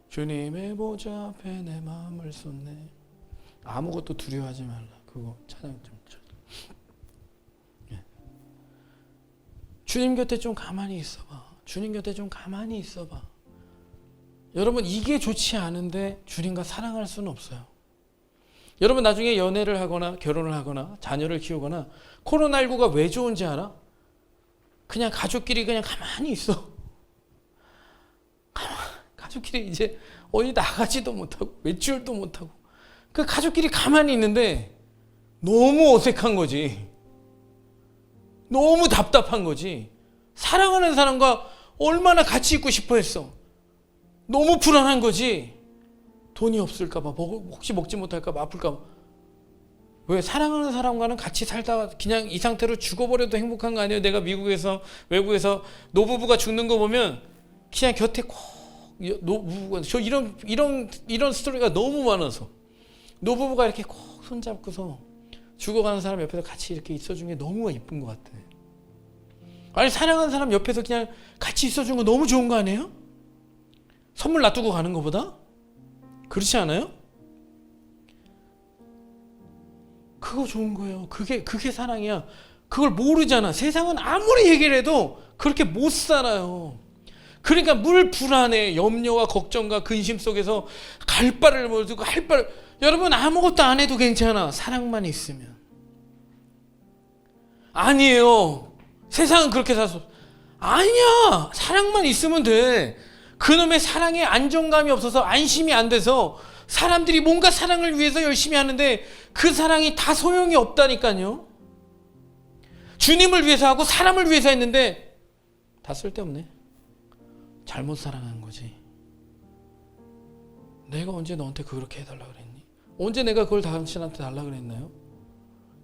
주님의 보좌 앞에 내 마음을 쏟네. 아무것도 두려워하지 말라. 그거 찬양 좀. 주님 곁에 좀 가만히 있어봐. 주님 곁에 좀 가만히 있어봐. 여러분 이게 좋지 않은데 주님과 사랑할 수는 없어요. 여러분 나중에 연애를 하거나 결혼을 하거나 자녀를 키우거나 코로나19가 왜 좋은지 알아? 그냥 가족끼리 그냥 가만히 있어. 가족끼리 이제 어디 나가지도 못하고 외출도 못하고 그 가족끼리 가만히 있는데 너무 어색한 거지. 너무 답답한 거지. 사랑하는 사람과 얼마나 같이 있고 싶어 했어. 너무 불안한 거지. 돈이 없을까봐, 혹시 먹지 못할까봐, 아플까봐. 왜? 사랑하는 사람과는 같이 살다가 그냥 이 상태로 죽어버려도 행복한 거 아니에요? 내가 미국에서, 외국에서 노부부가 죽는 거 보면 그냥 곁에 꼭 노부부가, 저 이런 스토리가 너무 많아서 노부부가 이렇게 꼭 손잡고서 죽어가는 사람 옆에서 같이 이렇게 있어준 게 너무 이쁜 것 같아. 아니 사랑하는 사람 옆에서 그냥 같이 있어준 거 너무 좋은 거 아니에요? 선물 놔두고 가는 것보다? 그렇지 않아요? 그거 좋은 거예요. 그게 사랑이야. 그걸 모르잖아. 세상은 아무리 얘기를 해도 그렇게 못 살아요. 그러니까 물 불안해, 염려와 걱정과 근심 속에서 갈 바를 모르고 할 바를. 여러분 아무것도 안 해도 괜찮아. 사랑만 있으면. 아니에요. 세상은 그렇게 살수 없어. 아니야. 사랑만 있으면 돼. 그놈의 사랑에 안정감이 없어서 안심이 안 돼서 사람들이 뭔가 사랑을 위해서 열심히 하는데 그 사랑이 다 소용이 없다니까요. 주님을 위해서 하고 사람을 위해서 했는데 다 쓸데없네. 잘못 사랑한 거지. 내가 언제 너한테 그렇게 해달라고 그랬니? 언제 내가 그걸 당신한테 달라고 그랬나요?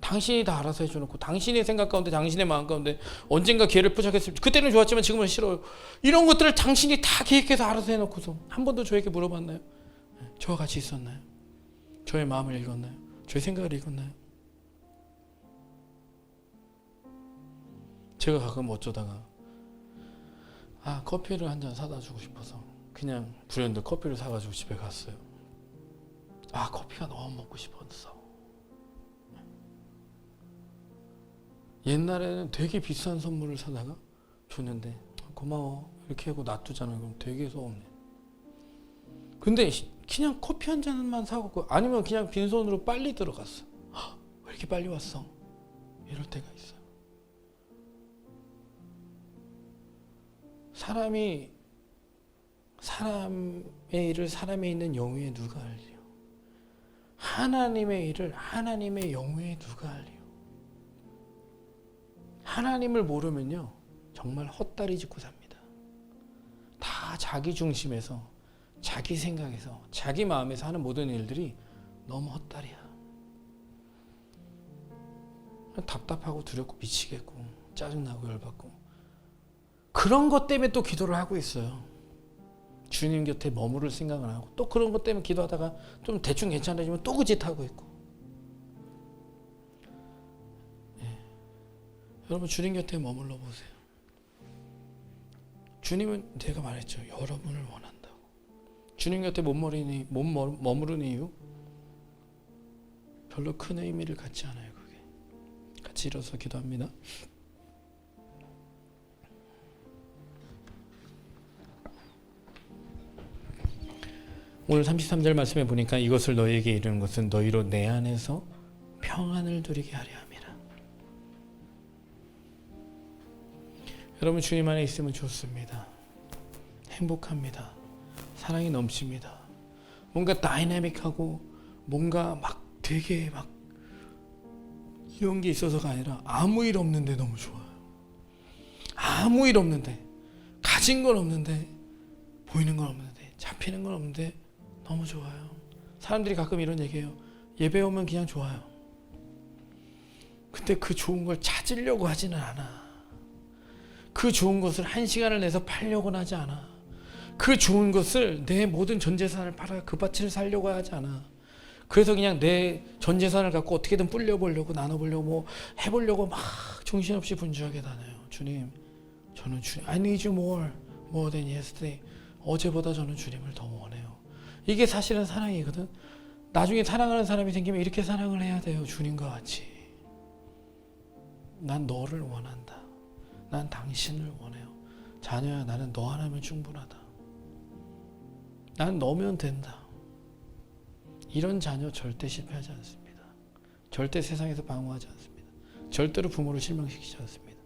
당신이 다 알아서 해줘놓고 당신의 생각 가운데 당신의 마음 가운데 언젠가 기회를 포착했을 때 그때는 좋았지만 지금은 싫어요. 이런 것들을 당신이 다 계획해서 알아서 해놓고서 한 번도 저에게 물어봤나요? 저와 같이 있었나요? 저의 마음을 읽었나요? 저의 생각을 읽었나요? 제가 가끔 어쩌다가 커피를 한 잔 사다 주고 싶어서 그냥 불현듯 커피를 사가지고 집에 갔어요. 커피가 너무 먹고 싶었어. 옛날에는 되게 비싼 선물을 사다가 줬는데 고마워 이렇게 하고 놔두잖아요. 그럼 되게 서운해. 근데 그냥 커피 한 잔만 사고 아니면 그냥 빈손으로 빨리 들어갔어. 왜 이렇게 빨리 왔어? 이럴 때가 있어요. 사람의 일을 사람의 있는 영후에 누가 알리요? 하나님의 일을 하나님의 영후에 누가 알리요? 하나님을 모르면요 정말 헛다리 짚고 삽니다. 다 자기 중심에서 자기 생각에서 자기 마음에서 하는 모든 일들이 너무 헛다리야. 답답하고 두렵고 미치겠고 짜증나고 열받고 그런 것 때문에 또 기도를 하고 있어요. 주님 곁에 머무를 생각을 하고 또 그런 것 때문에 기도하다가 좀 대충 괜찮아지면 또 그 짓 하고 있고. 여러분 주님 곁에 머물러 보세요. 주님은 제가 말했죠. 여러분을 원한다고. 주님 곁에 못 머무르는 이유 별로 큰 의미를 갖지 않아요. 그게. 같이 일어서 기도합니다. 오늘 33절 말씀에 보니까 이것을 너희에게 이르는 것은 너희로 내 안에서 평안을 누리게 하려 함이라. 여러분 주님 안에 있으면 좋습니다. 행복합니다. 사랑이 넘칩니다. 뭔가 다이나믹하고 뭔가 막 되게 막 이런 게 있어서가 아니라 아무 일 없는데 너무 좋아요. 아무 일 없는데 가진 건 없는데 보이는 건 없는데 잡히는 건 없는데 너무 좋아요. 사람들이 가끔 이런 얘기해요. 예배 오면 그냥 좋아요. 근데 그 좋은 걸 찾으려고 하지는 않아. 그 좋은 것을 한 시간을 내서 팔려고는 하지 않아. 그 좋은 것을 내 모든 전 재산을 팔아 그 밭을 살려고 하지 않아. 그래서 그냥 내 전 재산을 갖고 어떻게든 불려보려고 나눠보려고 뭐 해보려고 막 정신없이 분주하게 다녀요. 주님, 저는 주님, I need you more than yesterday. 어제보다 저는 주님을 더 원해요. 이게 사실은 사랑이거든. 나중에 사랑하는 사람이 생기면 이렇게 사랑을 해야 돼요. 주님과 같이. 난 너를 원한다. 난 당신을 원해요. 자녀야, 나는 너 하나면 충분하다. 난 너면 된다. 이런 자녀 절대 실패하지 않습니다. 절대 세상에서 방황하지 않습니다. 절대로 부모를 실망시키지 않습니다.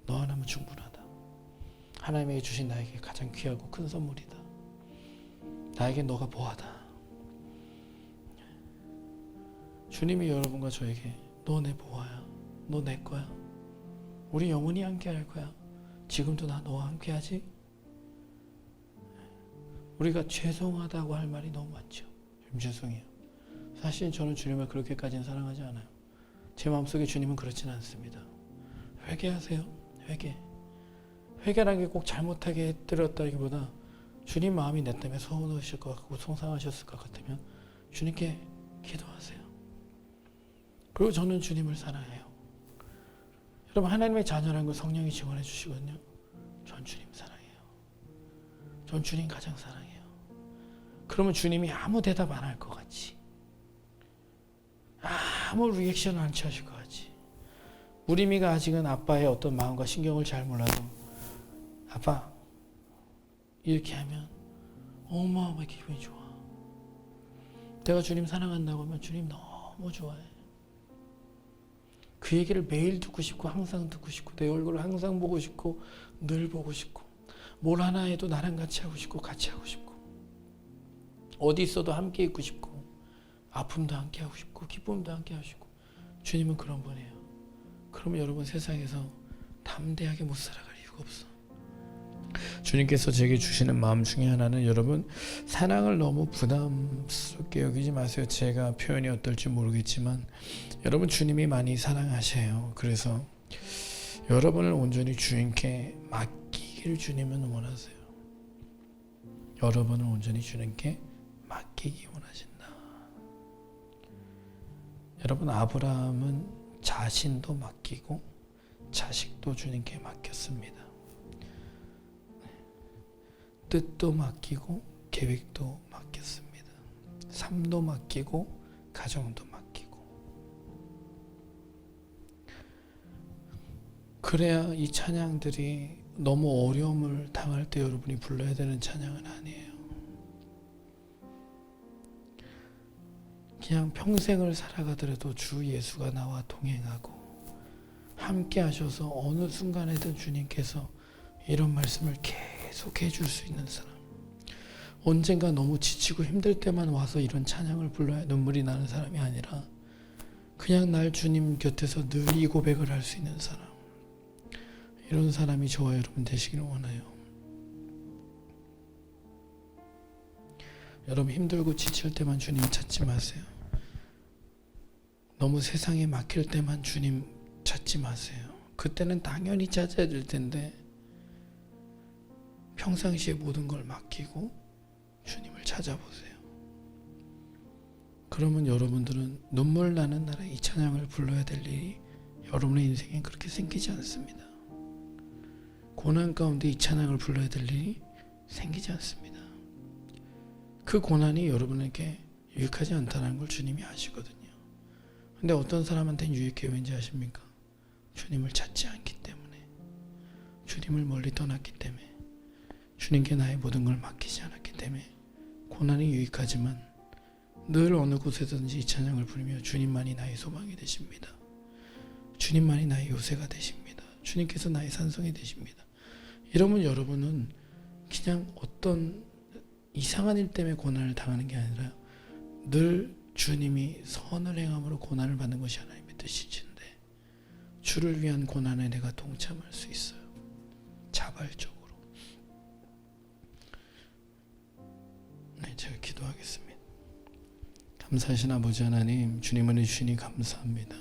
너 하나면 충분하다. 하나님에게 주신 나에게 가장 귀하고 큰 선물이다. 나에게 너가 보하다. 주님이 여러분과 저에게 너 내 보아야. 너 내 거야. 우리 영원히 함께 할 거야. 지금도 나 너와 함께 하지? 우리가 죄송하다고 할 말이 너무 많죠. 좀 죄송해요. 사실 저는 주님을 그렇게까지는 사랑하지 않아요. 제 마음속에 주님은 그렇진 않습니다. 회개하세요. 회개라는 게 꼭 잘못하게 해드렸다기보다 주님 마음이 내 때문에 서운하실 것 같고 속상하셨을 것 같으면 주님께 기도하세요. 그리고 저는 주님을 사랑해요. 여러분, 하나님의 자녀라는 걸 성령이 증언해 주시거든요. 전 주님 사랑해요. 전 주님 가장 사랑해요. 그러면 주님이 아무 대답 안 할 것 같지, 아무 리액션을 안 취하실 것 같지. 무림이가 아직은 아빠의 어떤 마음과 신경을 잘 몰라도 아빠 이렇게 하면 어마어마하게 기분이 좋아. 내가 주님 사랑한다고 하면 주님 너무 좋아해. 그 얘기를 매일 듣고 싶고 항상 듣고 싶고 내 얼굴을 항상 보고 싶고 늘 보고 싶고 뭘 하나 해도 나랑 같이 하고 싶고 같이 하고 싶고 어디 있어도 함께 있고 싶고 아픔도 함께 하고 싶고 기쁨도 함께 하고 싶고. 주님은 그런 분이에요. 그러면 여러분, 세상에서 담대하게 못 살아갈 이유가 없어. 주님께서 제게 주시는 마음 중에 하나는, 여러분, 사랑을 너무 부담스럽게 여기지 마세요. 제가 표현이 어떨지 모르겠지만 여러분, 주님이 많이 사랑하셔요. 그래서 여러분을 온전히 주님께 맡기기를 주님은 원하세요. 여러분을 온전히 주님께 맡기기 원하신다. 여러분, 아브라함은 자신도 맡기고 자식도 주님께 맡겼습니다. 뜻도 맡기고 계획도 맡겼습니다. 삶도 맡기고 가정도 맡기고. 그래야 이 찬양들이 너무 어려움을 당할 때 여러분이 불러야 되는 찬양은 아니에요. 그냥 평생을 살아가더라도 주 예수가 나와 동행하고 함께 하셔서 어느 순간에든 주님께서 이런 말씀을 계속 해줄 수 있는 사람. 언젠가 너무 지치고 힘들 때만 와서 이런 찬양을 불러야 눈물이 나는 사람이 아니라 그냥 날 주님 곁에서 늘 이 고백을 할 수 있는 사람. 이런 사람이 저와 여러분 되시기를 원해요. 여러분, 힘들고 지칠 때만 주님 찾지 마세요. 너무 세상에 막힐 때만 주님 찾지 마세요. 그때는 당연히 찾아야 될 텐데 평상시에 모든 걸 맡기고 주님을 찾아보세요. 그러면 여러분들은 눈물 나는 날에 이 찬양을 불러야 될 일이 여러분의 인생에 그렇게 생기지 않습니다. 고난 가운데 이 찬양을 불러야 될 일이 생기지 않습니다. 그 고난이 여러분에게 유익하지 않다는 걸 주님이 아시거든요. 근데 어떤 사람한테는 유익해요. 왠지 아십니까? 주님을 찾지 않기 때문에, 주님을 멀리 떠났기 때문에, 주님께 나의 모든 걸 맡기지 않았기 때문에 고난이 유익하지만 늘 어느 곳에서든지 이 찬양을 부르며 주님만이 나의 소망이 되십니다. 주님만이 나의 요새가 되십니다. 주님께서 나의 산성이 되십니다. 이러면 여러분은 그냥 어떤 이상한 일 때문에 고난을 당하는 게 아니라 늘 주님이 선을 행함으로 고난을 받는 것이 하나님의 뜻이신데 주를 위한 고난에 내가 동참할 수 있어요. 자발적으로. 네, 제가 기도 기도하겠습니다. 감사하신 아버지 하나님, 주님 은혜 주시니 감사합니다.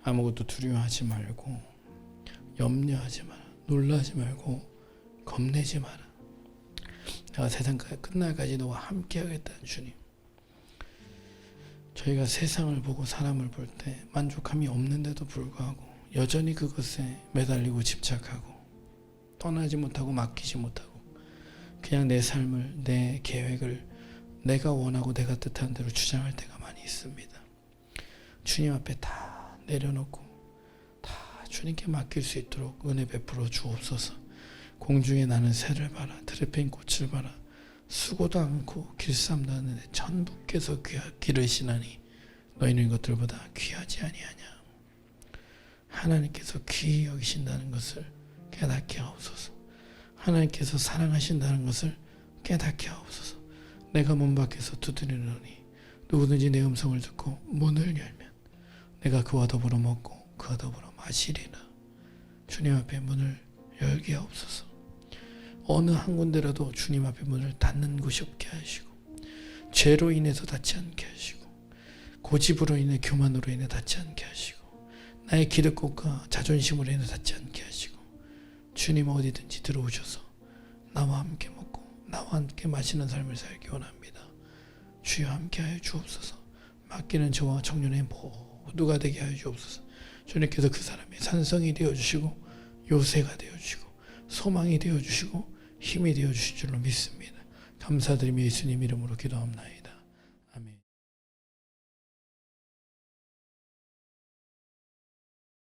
아무것도 두려워하지 말고 염려하지 마라, 놀라지 말고 겁내지 마라. 내가 세상 끝날까지 너와 함께 하겠다는 주님. 저희가 세상을 보고 사람을 볼 때 만족함이 없는데도 불구하고 여전히 그것에 매달리고 집착하고 떠나지 못하고 맡기지 못하고 그냥 내 삶을, 내 계획을 내가 원하고 내가 뜻하는 대로 주장할 때가 많이 있습니다. 주님 앞에 다 내려놓고 다 주님께 맡길 수 있도록 은혜 베풀어 주옵소서. 공중에 나는 새를 봐라, 들에 핀 꽃을 봐라. 수고도 않고 길쌈도 않는데 천부께서 기르시나니 너희는 이것들보다 귀하지 아니하냐. 하나님께서 귀히 여기신다는 것을 깨닫게 하옵소서. 하나님께서 사랑하신다는 것을 깨닫게 하옵소서. 내가 문 밖에서 두드리노니 누구든지 내 음성을 듣고 문을 열면 내가 그와 더불어 먹고 그와 더불어 마시리라. 주님 앞에 문을 열게 하옵소서. 어느 한 군데라도 주님 앞에 문을 닫는 곳이 없게 하시고, 죄로 인해서 닫지 않게 하시고, 고집으로 인해, 교만으로 인해 닫지 않게 하시고, 나의 기득권과 자존심으로 인해 닫지 않게 하시고, 주님 어디든지 들어오셔서 나와 함께 먹고 나와 함께 마시는 삶을 살기 원합니다. 주여 함께하여 주옵소서. 맡기는 저와 청년의 모두가 되게 하여 주옵소서. 주님께서 그 사람의 산성이 되어주시고 요새가 되어주시고 소망이 되어주시고 힘이 되어주실 줄로 믿습니다. 감사드리며 예수님 이름으로 기도합나이다.